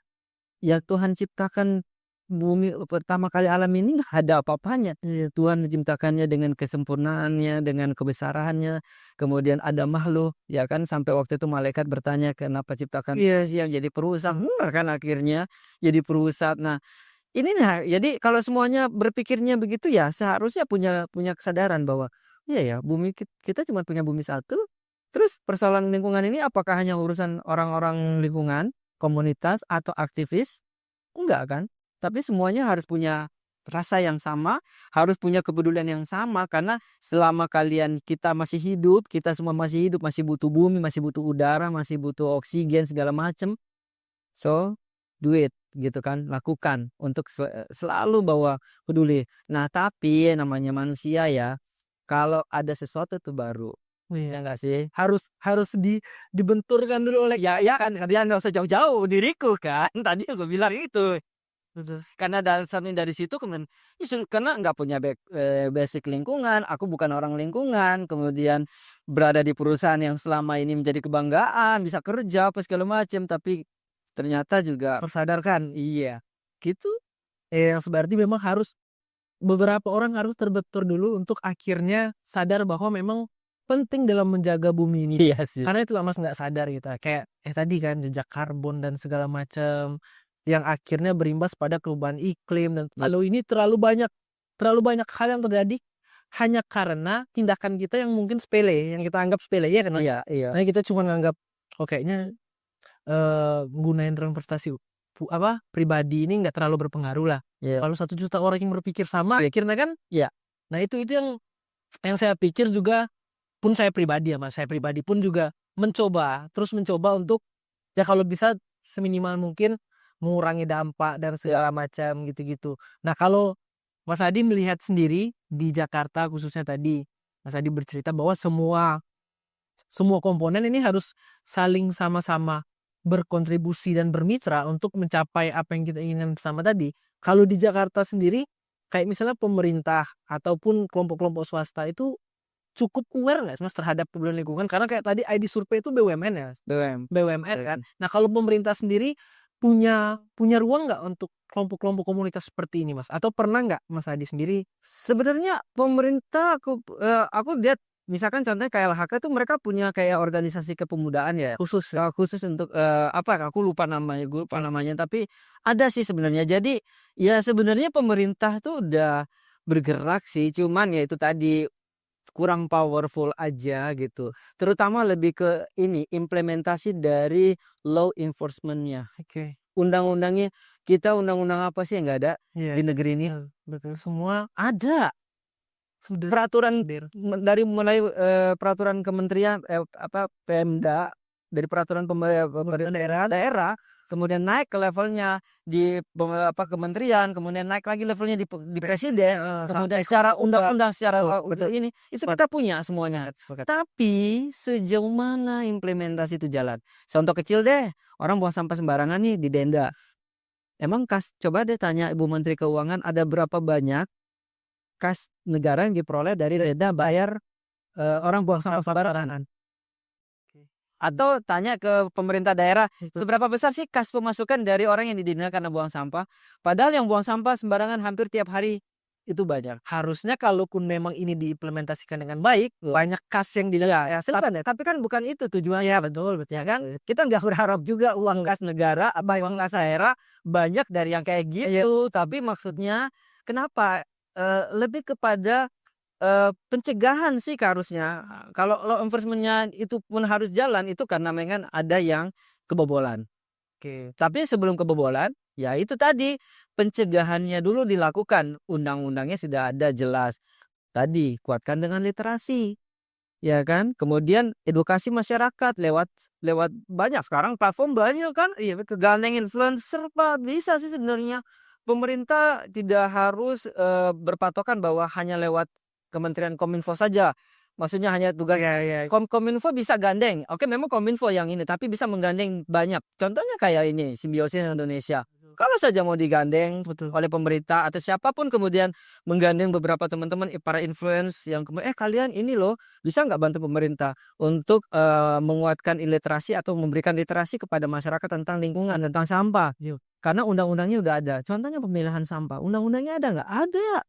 Ya Tuhan ciptakan bumi pertama kali alam ini nggak ada apa-apanya. Tuhan menciptakannya dengan kesempurnaannya, dengan kebesarannya. Kemudian ada makhluk, ya kan, sampai waktu itu malaikat bertanya, "Kenapa ciptakan manusia yang jadi perusak?" Benar kan akhirnya jadi perusak. Nah, ini nah, jadi kalau semuanya berpikirnya begitu ya seharusnya punya punya kesadaran bahwa, iya ya bumi kita cuma punya bumi satu, terus persoalan lingkungan ini apakah hanya urusan orang-orang lingkungan, komunitas, atau aktivis? Enggak kan? Tapi semuanya harus punya rasa yang sama, harus punya kepedulian yang sama karena selama kita masih hidup, kita semua masih hidup, masih butuh bumi, masih butuh udara, masih butuh oksigen segala macam. So, do it gitu kan, lakukan untuk selalu bawa peduli. Nah, tapi namanya manusia ya, kalau ada sesuatu tuh baru, Iya. ya enggak sih? Harus harus dibenturkan dulu oleh Ya kan, kalian nggak usah jauh-jauh, diriku kan, tadi aku bilang itu. betul. Karena dasarnya dari situ kemudian karena nggak punya basic lingkungan, aku bukan orang lingkungan, kemudian berada di perusahaan yang selama ini menjadi kebanggaan, bisa kerja apa segala macam, tapi ternyata juga Tersadarkan. iya, gitu. Yang berarti memang harus beberapa orang harus terbentur dulu untuk akhirnya sadar bahwa memang penting dalam menjaga bumi ini. Iya sih. Karena itu Mas nggak sadar gitu, kayak tadi kan jejak karbon dan segala macam, yang akhirnya berimbas pada perubahan iklim dan kalau ini terlalu banyak hal yang terjadi hanya karena tindakan kita yang mungkin sepele, yang kita anggap sepele, ya kan Mas? Iya iya. Nah kita cuma nganggap, "Oh kayaknya, gunain transportasi pribadi ini nggak terlalu berpengaruh lah." Iya. Kalau 1 juta orang yang berpikir sama akhirnya kan, Iya. nah itu yang saya pikir juga, pun saya pribadi ya Mas, saya pribadi pun juga terus mencoba untuk, ya kalau bisa seminimal mungkin mengurangi dampak dan segala macam gitu-gitu. Nah kalau Mas Adi melihat sendiri di Jakarta khususnya tadi, Mas Adi bercerita bahwa semua komponen ini harus saling sama-sama berkontribusi dan bermitra untuk mencapai apa yang kita inginkan bersama tadi. Kalau di Jakarta sendiri, kayak misalnya pemerintah ataupun kelompok-kelompok swasta itu cukup aware nggak sih Mas terhadap perubahan lingkungan? Karena kayak tadi ID survei itu BUMN ya, BUMN kan. Nah kalau pemerintah sendiri punya ruang nggak untuk kelompok-kelompok komunitas seperti ini Mas? Atau pernah nggak Mas Adi sendiri? Sebenarnya pemerintah aku lihat misalkan contohnya KLHK tuh mereka punya kayak organisasi kepemudaan ya, Khusus ya? khusus untuk, aku lupa namanya, gue lupa namanya, tapi ada sih sebenarnya. Jadi, ya sebenarnya pemerintah tuh udah bergerak sih, cuman ya itu tadi, kurang powerful aja gitu. Terutama lebih ke ini, implementasi dari law enforcement-nya. Oke. Undang-undangnya, kita undang-undang apa sih yang nggak ada Iya, di negeri ini? betul betul. Semua Ada. sudah Peraturan hadir. dari mulai, peraturan kementerian, Pemda, dari peraturan Daerah. daerah, kemudian naik ke levelnya di kementerian, kemudian naik lagi levelnya di presiden, kemudian Sampai secara ke undang-undang, secara betul. ini, itu Sepakat, kita punya semuanya. sepakat. Tapi sejauh mana implementasi itu jalan? Contoh kecil deh, orang buang sampah sembarangan nih didenda. Emang coba deh tanya Ibu Menteri Keuangan ada berapa banyak kas negara yang diperoleh dari denda bayar, orang buang sampah sembarangan. Oke. Atau tanya ke pemerintah daerah, seberapa besar sih kas pemasukan dari orang yang didenda karena buang sampah? Padahal yang buang sampah sembarangan hampir tiap hari itu banyak. Harusnya kalaupun memang ini diimplementasikan dengan baik, banyak kas yang Ya, silakan ya, tapi kan bukan itu tujuannya, betul, ya kan? Kita nggak berharap juga uang kas negara, uang kas daerah banyak dari yang kayak gitu. Tapi maksudnya kenapa, lebih kepada pencegahan sih harusnya. Kalau law enforcement-nya itu pun harus jalan, itu karena memang ada yang kebobolan. Oke. Tapi sebelum kebobolan, ya itu tadi, pencegahannya dulu dilakukan, undang-undangnya sudah ada jelas. Tadi, kuatkan dengan literasi, ya kan? Kemudian edukasi masyarakat lewat lewat banyak sekarang platform banyak kan, iya betul, gandeng influencer Pak, bisa sih sebenarnya. Pemerintah tidak harus, berpatokan bahwa hanya lewat Kementerian Kominfo saja. Maksudnya hanya tugas Kominfo bisa gandeng. Oke, memang Kominfo yang ini, tapi bisa menggandeng banyak. Contohnya kayak ini, Simbiosis Indonesia. Kalau saja mau digandeng oleh pemerintah atau siapapun kemudian menggandeng beberapa teman-teman para influence yang kemudian kalian ini loh bisa nggak bantu pemerintah untuk menguatkan literasi atau memberikan literasi kepada masyarakat tentang lingkungan, tentang sampah. Karena undang-undangnya udah ada. Contohnya pemilahan sampah. Undang-undangnya ada nggak? Ada ya.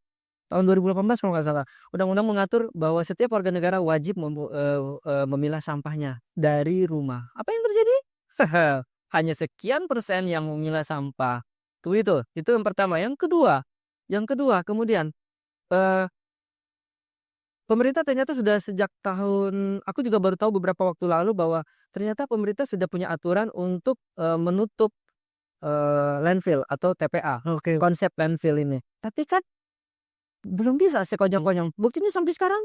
Tahun 2018 kalau nggak salah. Undang-undang mengatur bahwa setiap warga negara wajib memilah sampahnya dari rumah. Apa yang terjadi? Hanya sekian persen yang memilah sampah. Itu yang pertama. Yang kedua kemudian eh, pemerintah ternyata sudah sejak tahun, aku juga baru tahu beberapa waktu lalu bahwa ternyata pemerintah sudah punya aturan untuk menutup landfill atau TPA. Konsep landfill ini. Tapi kan belum bisa sekonyong-konyong. Buktinya sampai sekarang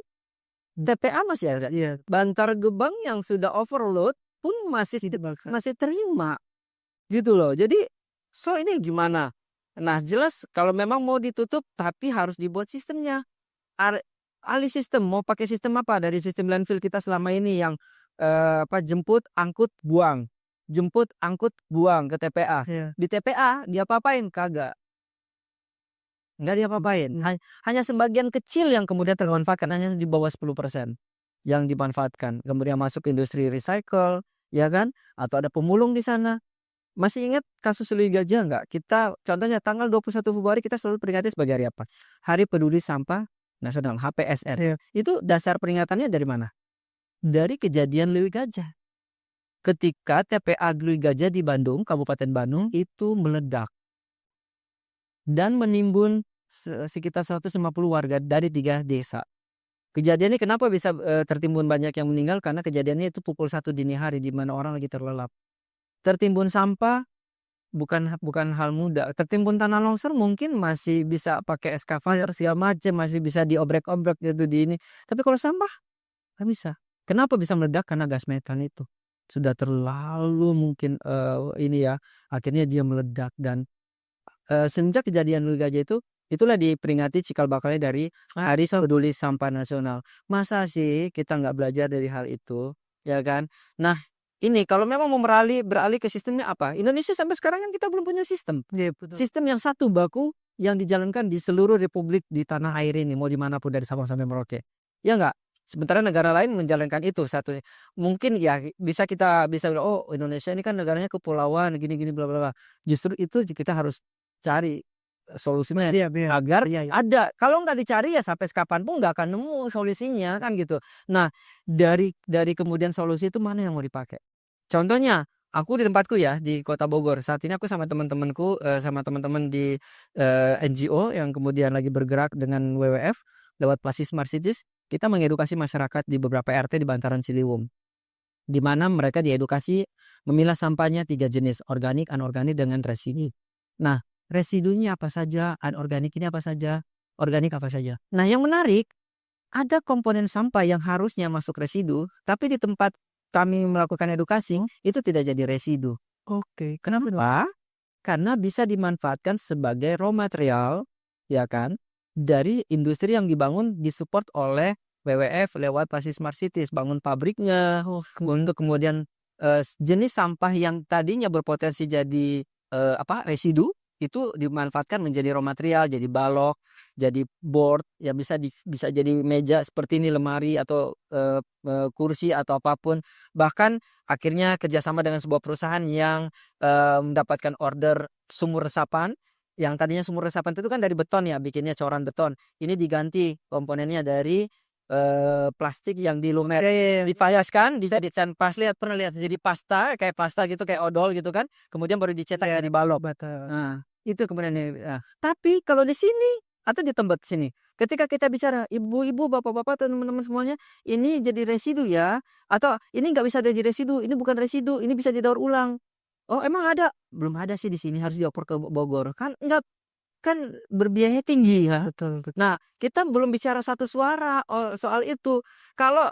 TPA masih ada. Bantar Gebang yang sudah overload pun masih terima. Gitu loh. Jadi ini gimana? Nah, jelas kalau memang mau ditutup tapi harus dibuat sistemnya. Alih sistem, mau pakai sistem apa dari sistem landfill kita selama ini yang jemput, angkut, buang. Jemput, angkut, buang ke TPA. Di TPA dia apa-apain? Kagak. Nggak diapa-apain. Hanya sebagian kecil yang kemudian termanfaatkan, hanya di bawah 10% yang dimanfaatkan. Kemudian masuk ke industri recycle, ya kan? Atau ada pemulung di sana. Masih ingat kasus Louis Gajah nggak? Kita contohnya tanggal 21 Februari kita selalu peringati sebagai hari apa? Hari Peduli Sampah Nasional, HPSN. Itu dasar peringatannya dari mana? Dari kejadian Louis Gajah. Ketika TPA Louis Gajah di Bandung, Kabupaten Bandung itu meledak dan menimbun sekitar 150 warga dari 3 desa. Kejadiannya kenapa bisa tertimbun banyak yang meninggal? Karena kejadiannya itu pukul 1 dini hari di mana orang lagi terlelap. Tertimbun sampah bukan hal mudah. Tertimbun tanah longsor mungkin masih bisa pakai excavator segala macam, masih bisa diobrek-obrek gitu di ini. Tapi kalau sampah nggak bisa. Kenapa bisa meledak? Karena gas metan itu sudah terlalu mungkin akhirnya dia meledak. Dan semenjak kejadian Louis Gajah itulah diperingati cikal bakalnya dari Hari Peduli Sampah Nasional. Masa sih kita nggak belajar dari hal itu, ya kan? Nah, ini kalau memang mau beralih ke sistemnya apa? Indonesia sampai sekarang kan kita belum punya sistem. Sistem yang satu baku yang dijalankan di seluruh republik di tanah air ini, mau dimanapun dari Sabang sampai Merauke. Ya nggak? Sementara negara lain menjalankan itu satu. Mungkin ya bisa bilang, oh Indonesia ini kan negaranya kepulauan, gini-gini bla bla bla. Justru itu kita harus cari solusinya agar ada. Kalau nggak dicari ya sampai kapanpun nggak akan nemu solusinya kan gitu. Nah, dari kemudian solusi itu mana yang mau dipakai? Contohnya aku di tempatku ya di Kota Bogor. Saat ini aku sama teman-temanku sama teman-teman di NGO yang kemudian lagi bergerak dengan WWF lewat Plasis Smart Cities. Kita mengedukasi masyarakat di beberapa RT di Bantaran Ciliwung, di mana mereka diedukasi memilah sampahnya 3 jenis, organik, anorganik, dengan residu. Nah, residunya apa saja, anorganik ini apa saja, organik apa saja. Nah, yang menarik, ada komponen sampah yang harusnya masuk residu, tapi di tempat kami melakukan edukasi itu tidak jadi residu. Oke, Kenapa? Karena bisa dimanfaatkan sebagai raw material, ya kan, dari industri yang dibangun disupport oleh WWF lewat Plasis Smart Cities, bangun pabriknya untuk kemudian jenis sampah yang tadinya berpotensi jadi residu itu dimanfaatkan menjadi raw material, jadi balok, jadi board, ya bisa jadi meja seperti ini, lemari atau kursi atau apapun. Bahkan akhirnya kerjasama dengan sebuah perusahaan yang mendapatkan order sumur resapan. Yang tadinya sumur resapan itu kan dari beton ya, bikinnya coran beton. Ini diganti komponennya dari plastik yang dilumet, dipayaskan, pas pernah lihat jadi pasta, kayak pasta gitu, kayak odol gitu kan. Kemudian baru dicetak di balok. Nah, itu kemudian tapi kalau di sini atau di tempat sini, ketika kita bicara ibu-ibu, bapak-bapak, teman-teman semuanya, ini jadi residu ya, atau ini nggak bisa jadi residu, ini bukan residu, ini bisa didaur ulang. Oh, emang ada? Belum ada sih di sini, harus dioper ke Bogor. Kan enggak, kan berbiaya tinggi ya. Betul. Nah, kita belum bicara satu suara soal itu. Kalau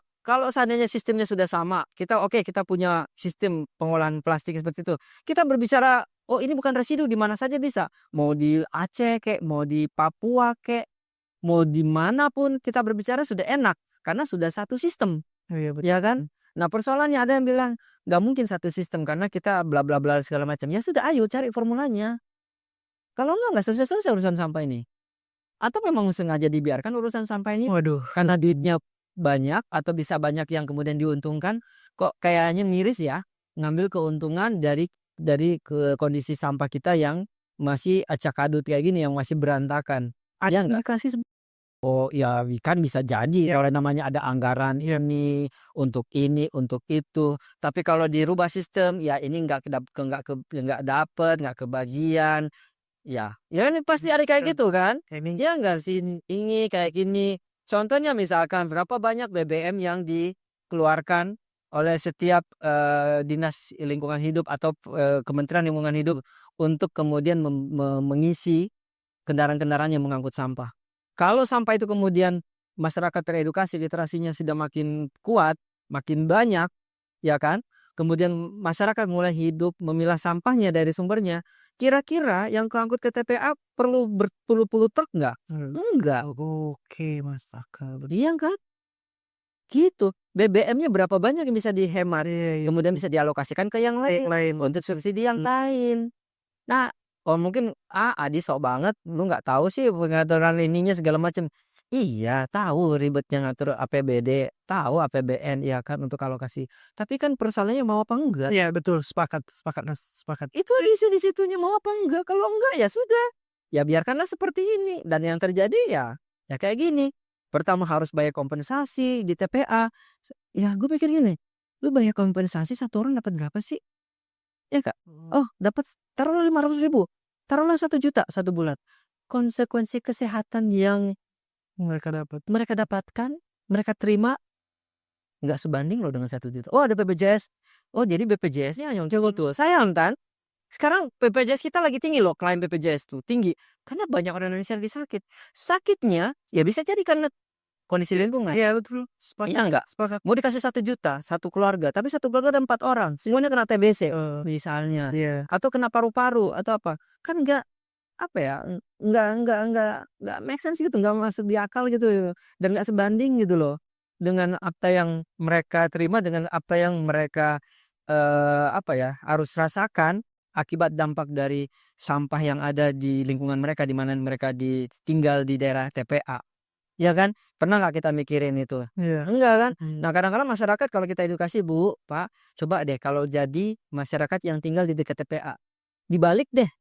seandainya sistemnya sudah sama, kita punya sistem pengolahan plastik seperti itu. Kita berbicara, oh ini bukan residu, di mana saja bisa. Mau di Aceh kek, mau di Papua kek, mau dimanapun kita berbicara sudah enak karena sudah satu sistem, Iya betul. ya kan? Nah persoalannya ada yang bilang nggak mungkin satu sistem karena kita bla bla bla segala macam. Ya sudah, ayo cari formulanya. Kalau nggak selesai-selesai urusan sampah ini. Atau memang sengaja dibiarkan urusan sampah ini Waduh. karena duitnya banyak atau bisa banyak yang kemudian diuntungkan, kok kayaknya miris ya ngambil keuntungan dari kondisi sampah kita yang masih acak adut kayak gini, yang masih berantakan. Ya Ada nggak? indikasi Oh ya kan bisa jadi kalau namanya ada anggaran ini, untuk itu. Tapi kalau dirubah sistem, ya ini nggak dapet, nggak kebagian. Ya ini pasti ada kayak gitu kan? ini Ya nggak sih, ini kayak gini. Contohnya misalkan berapa banyak BBM yang dikeluarkan oleh setiap dinas lingkungan hidup atau Kementerian Lingkungan Hidup untuk kemudian mengisi kendaraan-kendaraan yang mengangkut sampah. Kalau sampah itu kemudian masyarakat teredukasi, literasinya sudah makin kuat, makin banyak, ya kan? Kemudian masyarakat mulai hidup memilah sampahnya dari sumbernya. Kira-kira yang keangkut ke TPA perlu berpuluh-puluh truk nggak? Enggak. Oke Mas, akal. Iya kan? Gitu. BBM-nya berapa banyak yang bisa dihemat? Iya. Kemudian bisa dialokasikan ke yang lain. Untuk subsidi yang lain. Nah, oh mungkin Adi sok banget, lu nggak tahu sih pengaturan ininya segala macam. Iya, tahu ribetnya ngatur APBD, tahu APBN ya kan untuk alokasi. Tapi kan persoalannya mau apa enggak? Iya betul, sepakat sepakat Mas, sepakat. Itu isi di situnya mau apa enggak? Kalau enggak ya sudah. Ya biarkanlah seperti ini dan yang terjadi ya kayak gini. Pertama harus bayar kompensasi di TPA. Ya gue pikir gini, lu bayar kompensasi satu orang dapat berapa sih? Ya Kak? Oh dapat taruhlah 500.000, taruhlah 1 juta satu bulan. Konsekuensi kesehatan yang Mereka dapat. mereka dapatkan, mereka terima nggak sebanding loh dengan 1 juta. Oh ada BPJS. Oh jadi BPJS-nya hanya untuk itu. Sayang kan? Sekarang BPJS kita lagi tinggi loh, klaim BPJS tuh tinggi. Karena banyak orang Indonesia lagi sakit. Sakitnya ya bisa jadi karena kondisi lingkungan. Iya betul, sepakat. Iya enggak? Sepakat. Mau dikasih 1 juta, satu keluarga. Tapi satu keluarga ada 4 orang. Semuanya kena TBC misalnya. Iya. Atau kena paru-paru atau apa. Kan enggak apa ya, enggak make sense gitu, enggak masuk di akal gitu dan enggak sebanding gitu loh dengan apa yang mereka terima, dengan apa yang mereka apa ya, harus rasakan akibat dampak dari sampah yang ada di lingkungan mereka di mana mereka tinggal di daerah TPA. Ya kan? Pernah nggak kita mikirin itu? Iya. Enggak kan? Nah kadang-kadang masyarakat kalau kita edukasi, Bu, Pak, coba deh kalau jadi masyarakat yang tinggal di dekat TPA, dibalik deh.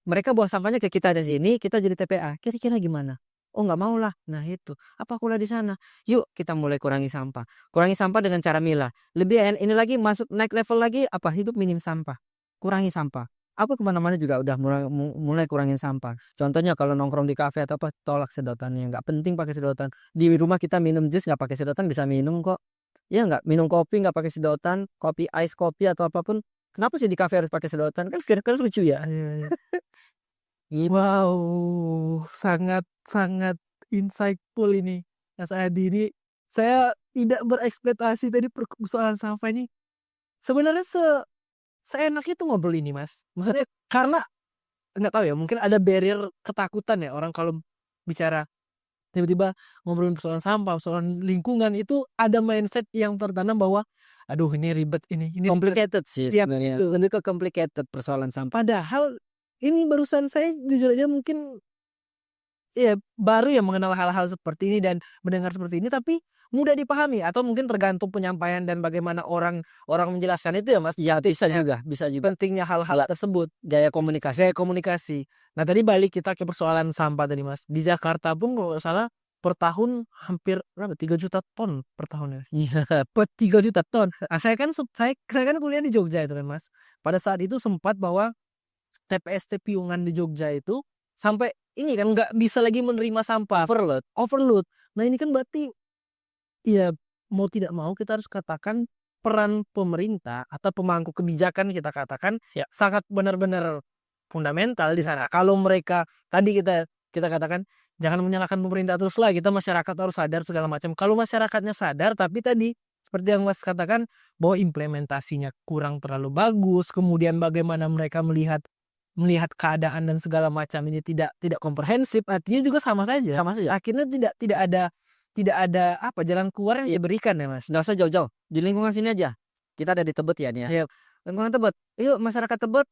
Mereka buang sampahnya ke kita di sini, kita jadi TPA. Kira-kira gimana? Oh nggak mau lah. Nah itu. Apa aku lah di sana? Yuk kita mulai kurangi sampah. Kurangi sampah dengan cara milah. Lebih ini lagi masuk naik level lagi apa? Hidup minim sampah. Kurangi sampah. Aku kemana-mana juga udah mulai kurangin sampah. Contohnya kalau nongkrong di kafe atau apa, tolak sedotannya. Nggak penting pakai sedotan. Di rumah kita minum jus nggak pakai sedotan bisa minum kok. Ya nggak, minum kopi nggak pakai sedotan, kopi ice kopi atau apapun. Kenapa sih di kafe harus pakai sedotan? Kan kira-kira lucu ya. Iya. Gitu. Wow, sangat sangat insightful ini Mas Adi ini. Saya tidak berekspektasi tadi persoalan sampah ini. Sebenarnya seenak itu ngobrol ini Mas. Maksudnya karena nggak tahu ya, mungkin ada barrier ketakutan ya orang kalau bicara tiba-tiba ngobrolin persoalan sampah, persoalan lingkungan itu ada mindset yang tertanam bahwa aduh ini ribet ini ribet. Complicated sih Iya, sebenarnya. Lebih ke complicated persoalan sampah. Padahal ini barusan saya jujur aja mungkin ya baru ya mengenal hal-hal seperti ini dan mendengar seperti ini, tapi mudah dipahami atau mungkin tergantung penyampaian dan bagaimana orang menjelaskan itu ya Mas. Ya bisa juga. Pentingnya hal-hal tersebut, Gaya komunikasi. gaya komunikasi. Nah tadi balik kita ke persoalan sampah tadi Mas. Di Jakarta pun kalau nggak salah per tahun hampir berapa? 3 juta ton per tahun ya. Iya. Per 3 juta ton. Nah, saya kan kuliah di Jogja itu kan Mas. Pada saat itu sempat bahwa TPST Piungan di Jogja itu sampai ini kan nggak bisa lagi menerima sampah, overload. Nah ini kan berarti ya mau tidak mau kita harus katakan peran pemerintah atau pemangku kebijakan kita katakan ya sangat benar-benar fundamental di sana. Kalau mereka tadi kita katakan jangan menyalahkan pemerintah terus lah, kita masyarakat harus sadar segala macam. Kalau masyarakatnya sadar tapi tadi seperti yang Mas katakan bahwa implementasinya kurang terlalu bagus, kemudian bagaimana mereka melihat melihat keadaan dan segala macam ini tidak komprehensif, artinya juga sama saja. Sama saja. Akhirnya tidak ada apa jalan keluar yang diberikan ya Mas. Nggak usah jauh-jauh, di lingkungan sini aja. Kita ada di Tebet ya nih ya. Iya. Lingkungan Tebet. Yuk masyarakat Tebet,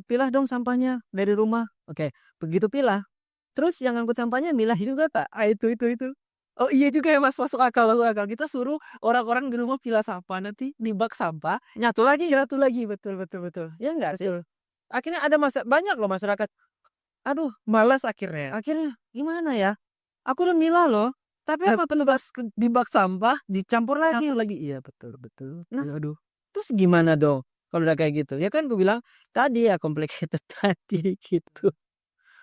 pilah dong sampahnya dari rumah. Oke, begitu pilah. Terus yang ngangkut sampahnya milah juga tak? Itu. Oh iya juga ya Mas, masuk akal. Kita suruh orang-orang di rumah pilah sampah, nanti di bak sampah Nyatu lagi. betul. Ya enggak sih? Betul. Akhirnya ada banyak loh masyarakat. Aduh, Malas akhirnya. akhirnya gimana ya? Aku udah milah loh. Tapi apa petugas Di bak sampah dicampur lagi. satu lagi. Iya betul. Nah, Aduh. terus gimana dong? Kalau udah kayak gitu, ya kan gue bilang tadi ya complicated tadi gitu.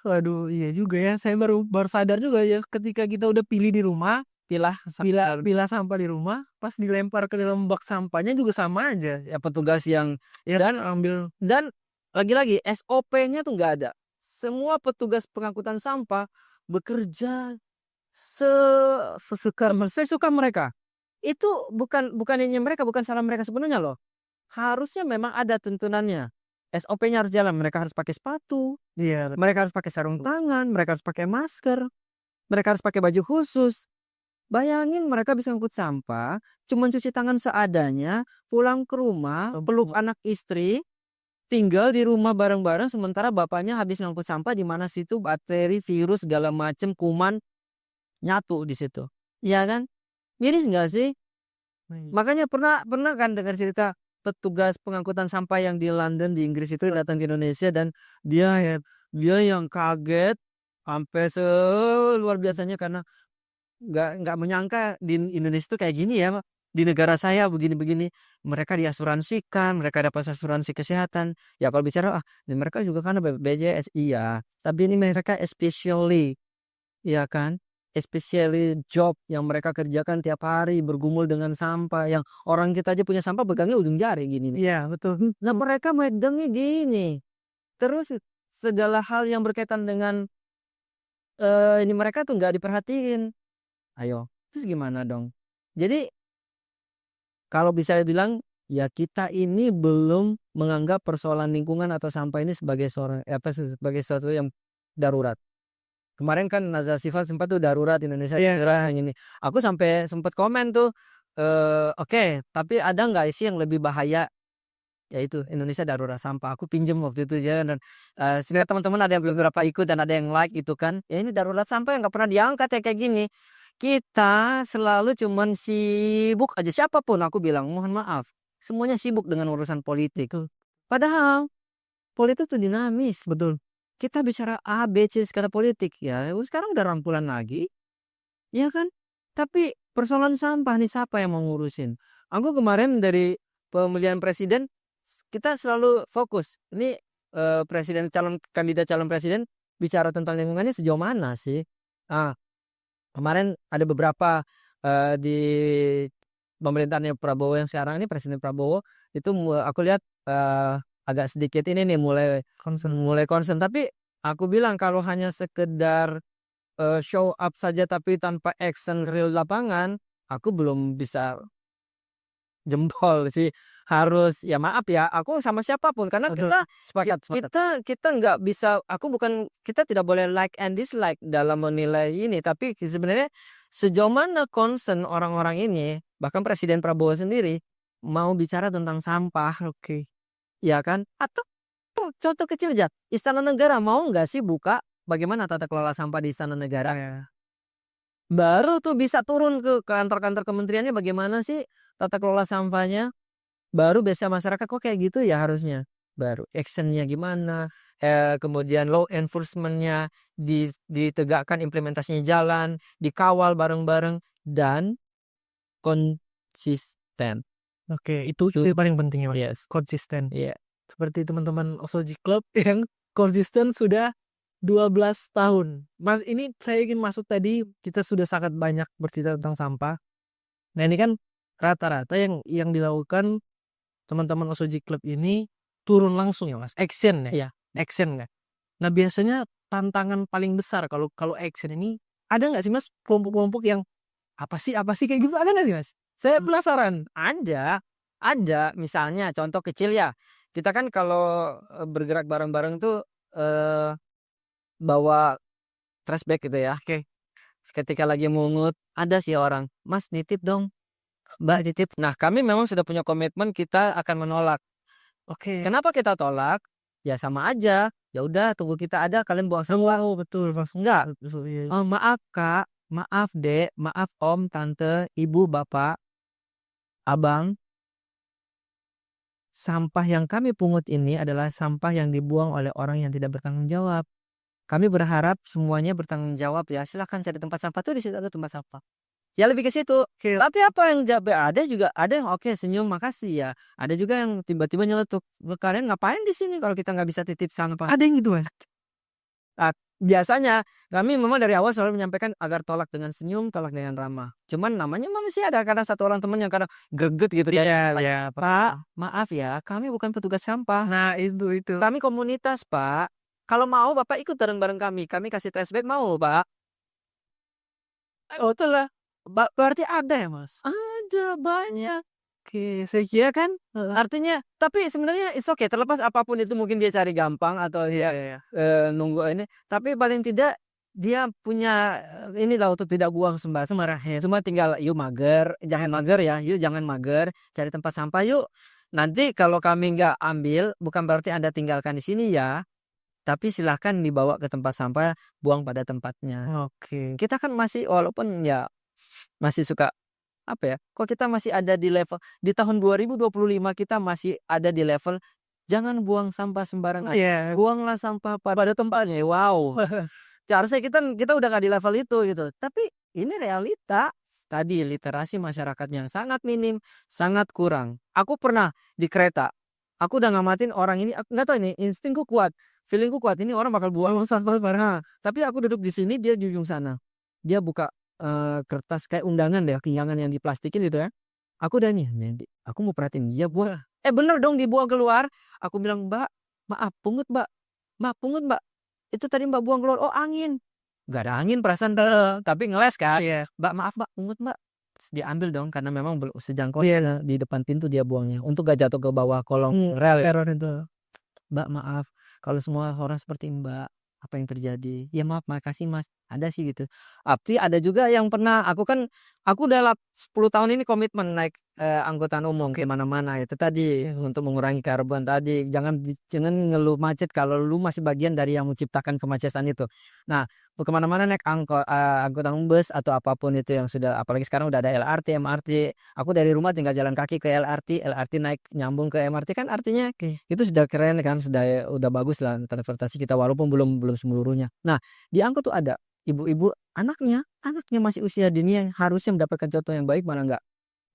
Waduh, iya juga ya. Saya baru sadar juga ya ketika kita udah pilih di rumah, Pilah pilah sampah di rumah, pas dilempar ke dalam bak sampahnya juga sama aja. ya petugas yang Ya kan ambil dan lagi-lagi SOP-nya tuh nggak ada. Semua petugas pengangkutan sampah bekerja sesuka mereka. Itu bukannya mereka, bukan salah mereka sebenarnya loh. Harusnya memang ada tuntunannya. SOP-nya harus jalan. Mereka harus pakai sepatu, iya. mereka harus pakai sarung tangan, mereka harus pakai masker, mereka harus pakai baju khusus. Bayangin mereka bisa ngangkut sampah, cuman cuci tangan seadanya, pulang ke rumah, peluk anak istri, tinggal di rumah bareng-bareng, sementara bapaknya habis ngangkut sampah di mana situ bakteri, virus, segala macem, kuman nyatu di situ. Iya kan? Miris nggak sih? Makanya pernah kan dengar cerita petugas pengangkutan sampah yang di London di Inggris itu datang ke Indonesia dan dia yang kaget sampai seluar biasanya karena nggak menyangka di Indonesia itu kayak gini ya, di negara saya begini-begini, mereka diasuransikan, mereka dapat asuransi kesehatan. Ya kalau bicara mereka juga kan BPJS iya, tapi ini mereka especially, ya kan, especially job yang mereka kerjakan tiap hari bergumul dengan sampah, yang orang kita aja punya sampah pegangnya ujung jari gini nih. Iya, betul. Nah mereka medengnya gini, terus segala hal yang berkaitan dengan ini mereka tuh nggak diperhatiin. Ayo, terus gimana dong? Jadi kalau bisa bilang ya kita ini belum menganggap persoalan lingkungan atau sampah ini sebagai sebagai sesuatu yang darurat. Kemarin kan Nazar Sifat sempat tuh darurat Indonesia daerah ini. Aku sampai sempat komen tuh, oke, tapi ada nggak sih yang lebih bahaya? Yaitu Indonesia darurat sampah. Aku pinjem waktu itu ya dan sebenarnya teman-teman ada yang beberapa ikut dan ada yang like itu kan. Ya ini darurat sampah yang nggak pernah diangkat ya kayak gini. Kita selalu cuman sibuk aja, siapapun aku bilang, mohon maaf, semuanya sibuk dengan urusan politik. Padahal politik itu dinamis, betul. Kita bicara A, B, C sekarang politik ya, sekarang udah rangkulan lagi, ya kan? Tapi persoalan sampah nih siapa yang mau ngurusin? Aku kemarin dari pemilihan presiden, kita selalu fokus. Ini kandidat calon presiden bicara tentang lingkungannya sejauh mana sih? Kemarin ada beberapa di pemerintahannya Prabowo yang sekarang ini Presiden Prabowo itu aku lihat agak sedikit ini nih mulai concern. Tapi aku bilang kalau hanya sekedar show up saja tapi tanpa action real lapangan, aku belum bisa jempol sih. Harus ya maaf ya, aku sama siapapun karena Sepakat. kita nggak bisa, kita tidak boleh like and dislike dalam menilai ini, tapi sebenarnya sejauh mana concern orang-orang ini, bahkan Presiden Prabowo sendiri mau bicara tentang sampah, Oke. ya kan? Atau contoh kecil aja, Istana Negara mau nggak sih buka bagaimana tata kelola sampah di Istana Negara? Baru tuh bisa turun ke kantor-kantor kementeriannya bagaimana sih tata kelola sampahnya. Baru biasa masyarakat kok kayak gitu ya harusnya. Baru actionnya gimana, kemudian law enforcementnya ditegakkan, implementasinya jalan, dikawal bareng-bareng dan konsisten. Oke, itu paling penting ya Mas. Yes. Konsisten. Iya. Seperti teman-teman Osoji Club yang konsisten sudah 12 tahun. Mas, ini saya ingin masuk tadi, kita sudah sangat banyak bercerita tentang sampah. Nah, ini kan rata-rata yang dilakukan teman-teman Osoji Club ini turun langsung ya Mas, action ya. Iya. Action ya. Nah, biasanya tantangan paling besar kalau action ini ada nggak sih Mas kelompok-kelompok yang apa sih kayak gitu, ada nggak sih Mas? Saya penasaran. Ada misalnya contoh kecil ya, Kita kan kalau bergerak bareng-bareng tuh bawa trash bag gitu ya. Oke. Ketika lagi mungut, ada sih orang, "Mas nitip dong, Mbak nitip." Nah, kami memang sudah punya komitmen kita akan menolak. Oke. Kenapa kita tolak? Ya sama aja, ya udah tunggu kita ada kalian buang sampah. Oh, betul langsung Enggak, betul, iya. "Maaf Kak, maaf Dek, maaf Om, Tante, Ibu, Bapak, Abang, sampah yang kami pungut ini adalah sampah yang dibuang oleh orang yang tidak bertanggung jawab. Kami berharap semuanya bertanggung jawab ya, silahkan cari tempat sampah tuh di situ ada tempat sampah." Ya lebih ke situ. Oke. Tapi apa yang ada juga ada yang oke senyum makasih ya. Ada juga yang tiba-tiba nyeletuk, "Kalian ngapain di sini kalau kita nggak bisa titip sampah?" Ada yang gitu, Mas? Nah, biasanya kami memang dari awal selalu menyampaikan agar tolak dengan senyum, tolak dengan ramah. Cuman namanya manusia ada kadang satu orang temen yang kadang greget gitu dia. Iya, iya, "Pak, maaf ya, kami bukan petugas sampah. Nah, itu. Kami komunitas, Pak. Kalau mau Bapak ikut bareng-bareng kami. Kami kasih trash bag mau, Pak?" Oh, itulah. Berarti ada ya, Mas? Ada banyak. Oke, saya kira kan Artinya tapi sebenarnya it's okay terlepas apapun itu mungkin dia cari gampang atau iya, dia, iya, iya. nunggu ini, tapi paling tidak dia punya, inilah untuk tidak buang sembarang ya, cuma tinggal, "Yuk mager, jangan mager ya, yuk jangan mager, cari tempat sampah yuk. Nanti kalau kami nggak ambil, bukan berarti Anda tinggalkan di sini ya, tapi silahkan dibawa ke tempat sampah, buang pada tempatnya." Oke. Kita kan masih walaupun ya masih suka apa ya, kok kita masih ada di level di tahun 2025 kita masih ada di level, "Jangan buang sampah sembarangan, Iya. buanglah sampah pada tempatnya." Wow, ya harusnya kita udah nggak di level itu gitu. Tapi ini realita, tadi literasi masyarakat yang sangat minim, sangat kurang. Aku pernah di kereta, aku udah ngamatin orang ini, aku nggak tahu ini instingku kuat, feeling-ku kuat, ini orang bakal buang sampah sembarangan. Tapi aku duduk di sini, dia di ujung sana. Dia buka, kertas kayak undangan deh, undangan yang diplastikin gitu ya. Aku udah nih, aku mau perhatiin dia buang, bener dong dibuang keluar. Aku bilang, "Mbak, maaf pungut Mbak, Mbak pungut Mbak, itu tadi Mbak buang keluar." "Oh angin." Nggak ada angin perasaan tapi ngeles kan. Iya. "Mbak maaf Mbak, pungut Mbak." Terus diambil dong karena memang sejangkau Iya. di depan pintu dia buangnya, untuk gak jatuh ke bawah kolong rel ya. Error itu. "Mbak maaf, kalau semua orang seperti Mbak, apa yang terjadi?" "Ya maaf, makasih Mas." Ada sih gitu. Tapi ada juga yang pernah aku udah 10 tahun ini komitmen naik, angkutan umum ke mana-mana itu tadi, untuk mengurangi karbon tadi, jangan ngeluh macet kalau lu masih bagian dari yang menciptakan kemacetan itu. Nah, ke mana-mana naik angkutan bus atau apapun itu yang sudah apalagi sekarang udah ada LRT, MRT, aku dari rumah tinggal jalan kaki ke LRT, LRT naik nyambung ke MRT kan artinya Oke. itu sudah keren kan, udah bagus lah transportasi kita walaupun belum seluruhnya. Nah, di angkot tuh ada ibu-ibu anaknya masih usia dini yang harusnya mendapatkan contoh yang baik malah enggak.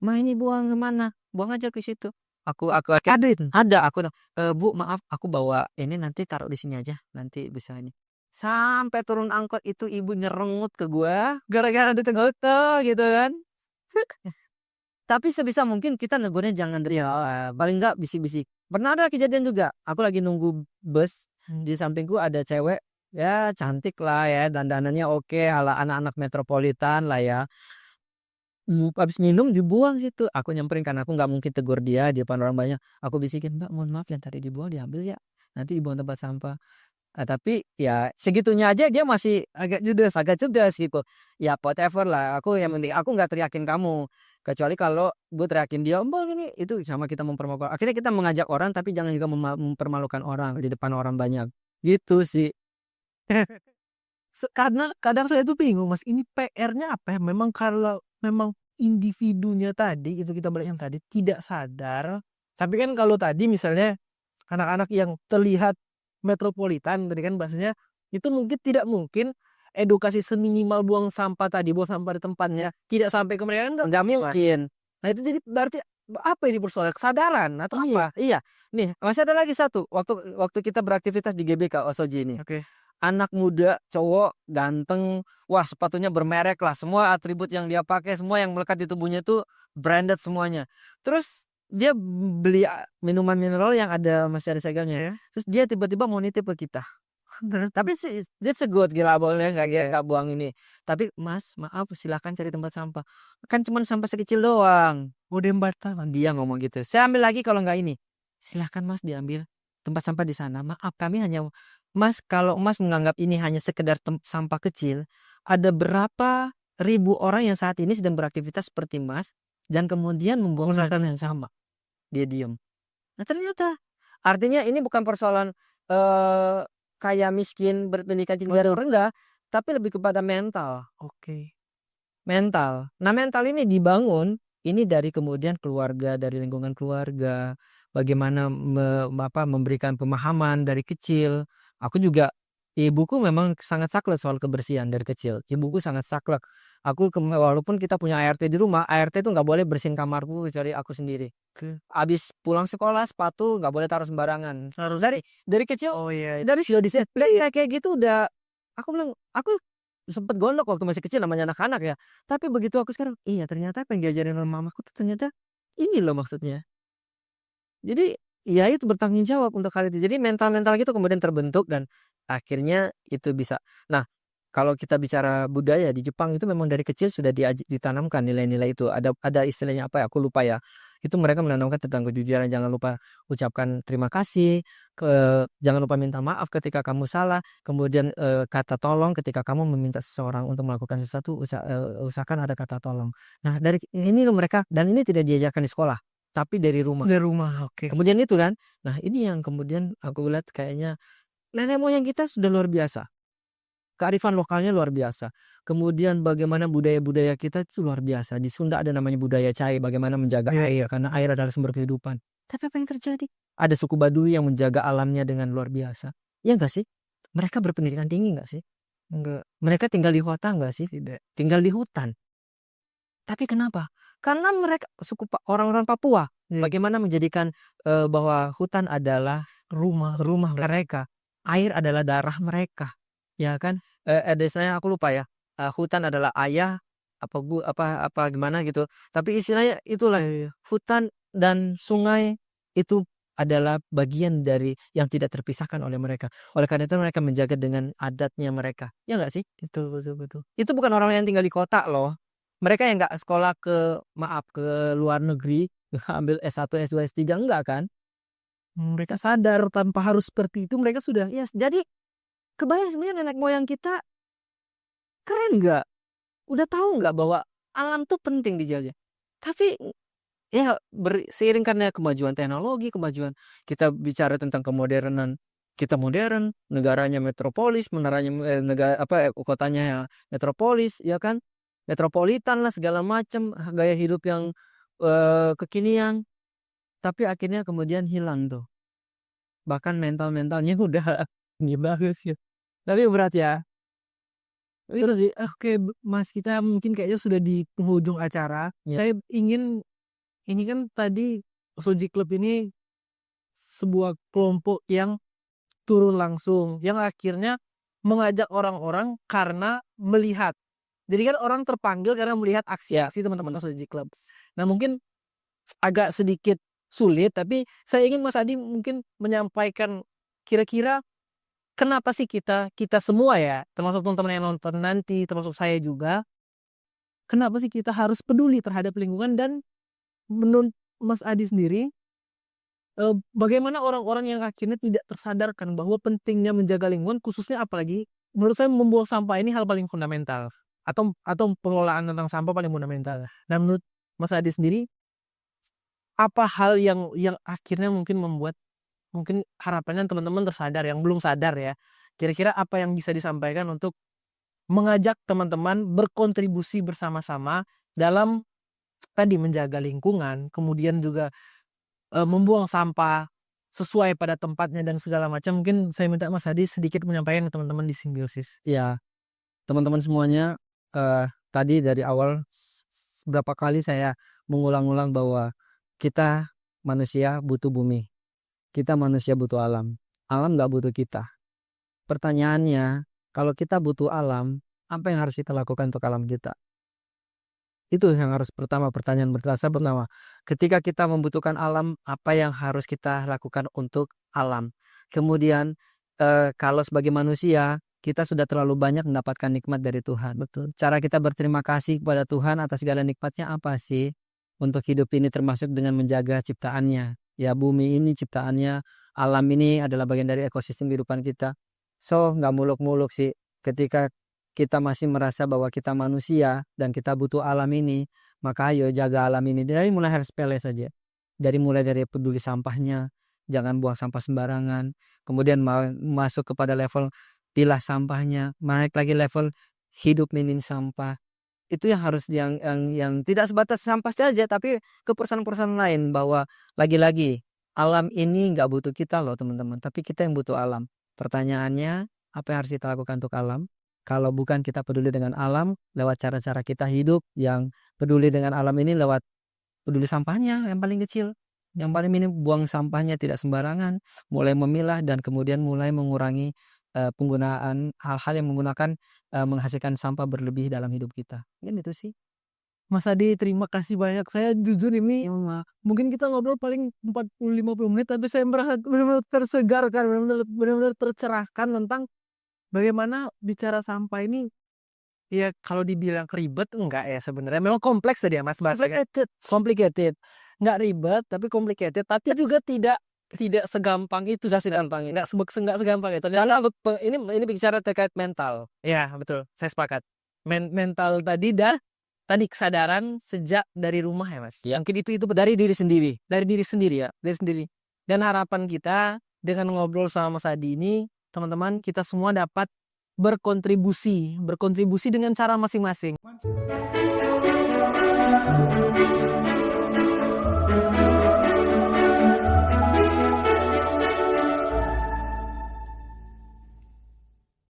"Ma ini buang ke mana? Buang aja ke situ." Aku Ada itu? ada aku "Bu maaf aku bawa ini nanti taruh di sini aja, nanti bisa ini." Sampai turun angkot itu ibu nyerengut ke gua, Gara-gara ditegur. betul gitu kan. Tapi sebisa mungkin kita negurnya jangan paling enggak bisik-bisik. Pernah ada kejadian juga, aku lagi nunggu bus, di sampingku ada cewek, ya cantik lah ya, dandanannya oke ala anak-anak metropolitan lah ya. Habis minum dibuang situ, aku nyamperin karena aku nggak mungkin tegur dia di depan orang banyak, aku bisikin, "Mbak mohon maaf yang tadi dibuang diambil ya, nanti dibuang tempat sampah." Tapi ya segitunya aja dia masih agak judes gitu. Ya whatever lah, aku yang penting aku nggak teriakin kamu. Kecuali kalau gue teriakin dia, "Mbak gini," itu sama kita mempermalukan. Akhirnya kita mengajak orang tapi jangan juga mempermalukan orang di depan orang banyak. Gitu sih. Karena kadang saya tuh bingung, Mas, ini PR-nya apa ya? Memang kalau memang individunya tadi, itu kita balik yang tadi, tidak sadar. Tapi kan kalau tadi misalnya anak-anak yang terlihat metropolitan tadi kan bahasanya, itu mungkin tidak mungkin edukasi seminimal buang sampah tadi, buang sampah di tempatnya, tidak sampai ke mereka kan Nggak Mas. mungkin. Nah itu jadi berarti apa ini persoalan? Kesadaran atau Iya, apa? iya. Nih, masih ada lagi satu, waktu waktu kita beraktivitas di GBK Osoji ini. Oke. Anak muda, cowok, ganteng, wah sepatunya bermerek lah, semua atribut yang dia pakai, semua yang melekat di tubuhnya itu branded semuanya. Terus dia beli minuman mineral yang masih ada segelnya ya. Terus dia tiba-tiba mau nitip ke kita. Tapi sih that's a good, gila boleh nggak buang ini. Tapi Mas, maaf silakan cari tempat sampah. Kan cuma sampah sekecil doang. Udah batal. Dia ngomong gitu. Saya ambil lagi kalau nggak ini. silahkan Mas diambil tempat sampah di sana. Maaf kami hanya Mas kalau Mas menganggap ini hanya sekedar sampah kecil, ada berapa ribu orang yang saat ini sedang beraktivitas seperti Mas dan kemudian membuang sampah yang sama. Dia diam. Nah ternyata artinya ini bukan persoalan kaya miskin berpendidikan tinggi atau rendah, tapi lebih kepada mental. Oke. Mental. Nah mental ini dibangun ini dari kemudian keluarga, dari lingkungan keluarga, bagaimana memberikan pemahaman dari kecil. Aku juga ibuku memang sangat saklek soal kebersihan dari kecil. Ibuku sangat saklek. Walaupun kita punya ART di rumah, ART itu nggak boleh bersihin kamarku kecuali aku sendiri. Abis pulang sekolah sepatu nggak boleh taruh sembarangan. Harus Dari kecil oh iya, dari sudah disiplin kayak gitu udah. Aku bilang aku sempet gondok waktu masih kecil namanya anak-anak ya. Tapi begitu aku sekarang, iya ternyata apa yang diajarin sama mamaku tuh ternyata ini loh maksudnya. Jadi ya itu bertanggung jawab untuk hal itu. Jadi mental-mental gitu kemudian terbentuk dan akhirnya itu bisa. Nah, kalau kita bicara budaya di Jepang itu memang dari kecil sudah ditanamkan nilai-nilai itu. Ada istilahnya apa ya? Aku lupa ya. Itu mereka menanamkan tentang kejujuran, jangan lupa ucapkan terima kasih, jangan lupa minta maaf ketika kamu salah, kemudian kata tolong ketika kamu meminta seseorang untuk melakukan sesuatu, usahakan ada kata tolong. Nah, dari ini loh mereka dan ini tidak diajarkan di sekolah, tapi dari rumah. dari rumah. Oke. Kemudian itu kan, nah ini yang kemudian aku lihat kayaknya nenek moyang kita sudah luar biasa. Kearifan lokalnya luar biasa. Kemudian bagaimana budaya-budaya kita itu luar biasa. Di Sunda ada namanya budaya cai, bagaimana menjaga air karena air adalah sumber kehidupan. Tapi apa yang terjadi? Ada suku Baduy yang menjaga alamnya dengan luar biasa. Ya enggak sih? Mereka berpendidikan tinggi enggak sih? Enggak. Mereka tinggal di kota enggak sih? Tidak. Tinggal di hutan. Tapi kenapa? Karena mereka orang-orang Papua bagaimana menjadikan bahwa hutan adalah rumah mereka, air adalah darah mereka, ya kan? Ada istilahnya aku lupa ya. Hutan adalah ayah apa gimana gitu. Tapi istilahnya itulah hutan dan sungai itu adalah bagian dari yang tidak terpisahkan oleh mereka. Oleh karena itu mereka menjaga dengan adatnya mereka. Ya enggak sih? Betul, betul, betul. Itu bukan orang yang tinggal di kota loh. Mereka yang nggak sekolah ke luar negeri, ambil S1, S2, S3 enggak kan? Mereka sadar tanpa harus seperti itu mereka sudah Yes, jadi kebayang sebenarnya nenek moyang kita keren nggak? Udah tahu nggak bahwa alam tuh penting dijaga. Tapi ya seiring karena kemajuan teknologi, kemajuan kita bicara tentang kemodernan, kita modern, negaranya metropolis, negara kotanya metropolis, ya kan? Metropolitan lah segala macam, gaya hidup yang kekinian. Tapi akhirnya kemudian hilang tuh. Bahkan mental-mentalnya udah ini banget ya. Tapi berat ya. terus sih. Oke, Mas, kita mungkin kayaknya sudah di penghujung acara. Ya. Saya ingin ini kan tadi Soji Club ini sebuah kelompok yang turun langsung yang akhirnya mengajak orang-orang karena melihat. Jadi kan orang terpanggil karena melihat aksi-aksi teman-teman Soji Club. Nah, mungkin agak sedikit sulit tapi saya ingin Mas Adi mungkin menyampaikan kira-kira kenapa sih kita semua ya, termasuk teman-teman yang nonton nanti, termasuk saya juga, kenapa sih kita harus peduli terhadap lingkungan dan menurut Mas Adi sendiri, bagaimana orang-orang yang akhirnya tidak tersadarkan bahwa pentingnya menjaga lingkungan, khususnya apalagi menurut saya membuang sampah ini hal paling fundamental atau pengelolaan tentang sampah paling fundamental. Nah, menurut Mas Adi sendiri, apa hal yang akhirnya mungkin membuat mungkin harapannya teman-teman tersadar yang belum sadar ya. Kira-kira apa yang bisa disampaikan untuk mengajak teman-teman berkontribusi bersama-sama dalam tadi menjaga lingkungan, kemudian juga membuang sampah sesuai pada tempatnya dan segala macam. Mungkin saya minta Mas Hadi sedikit menyampaikan ke teman-teman di Simbiosis. Ya, teman-teman semuanya tadi dari awal beberapa kali saya mengulang-ulang bahwa kita manusia butuh bumi. Kita manusia butuh alam. Alam nggak butuh kita. Pertanyaannya, kalau kita butuh alam, apa yang harus kita lakukan untuk alam kita? Itu yang harus pertanyaan berdasar pertama. Ketika kita membutuhkan alam, apa yang harus kita lakukan untuk alam? Kemudian, kalau sebagai manusia, kita sudah terlalu banyak mendapatkan nikmat dari Tuhan. Betul. Cara kita berterima kasih kepada Tuhan atas segala nikmatnya apa sih? Untuk hidup ini termasuk dengan menjaga ciptaannya. Ya bumi ini ciptaannya, alam ini adalah bagian dari ekosistem kehidupan kita. So nggak muluk-muluk sih ketika kita masih merasa bahwa kita manusia dan kita butuh alam ini, maka ayo jaga alam ini dari mulai hal sepele saja. Mulai dari peduli sampahnya, jangan buang sampah sembarangan. Kemudian masuk kepada level pilah sampahnya, naik lagi level hidup minim sampah. Itu yang harus yang tidak sebatas sampah saja, tapi ke perusahaan-perusahaan lain bahwa lagi-lagi alam ini nggak butuh kita loh teman-teman, tapi kita yang butuh alam. Pertanyaannya, apa yang harus kita lakukan untuk alam? Kalau bukan kita peduli dengan alam lewat cara-cara kita hidup yang peduli dengan alam ini lewat peduli sampahnya yang paling kecil. Yang paling minim buang sampahnya tidak sembarangan, mulai memilah dan kemudian mulai mengurangi penggunaan hal-hal yang menghasilkan sampah berlebih dalam hidup kita. Kan itu sih. Mas Adi, terima kasih banyak. Saya jujur ini mungkin kita ngobrol paling 40-50 menit, tapi saya merasa benar-benar tersegarkan, benar-benar tercerahkan tentang bagaimana bicara sampah ini. Ya kalau dibilang ribet enggak ya sebenarnya, memang kompleks tadi ya Mas bahasanya. Complicated. Enggak ribet tapi complicated, tapi juga tidak segampang itu segampang enggak segampang itu. Karena ini bicara terkait mental. Ya, betul. Saya sepakat. Mental tadi dan tadi kesadaran sejak dari rumah ya Mas. Ya, mungkin itu dari diri sendiri. Dari diri sendiri ya, dari sendiri. Dan harapan kita dengan ngobrol sama Mas Adi ini, teman-teman, kita semua dapat berkontribusi dengan cara masing-masing.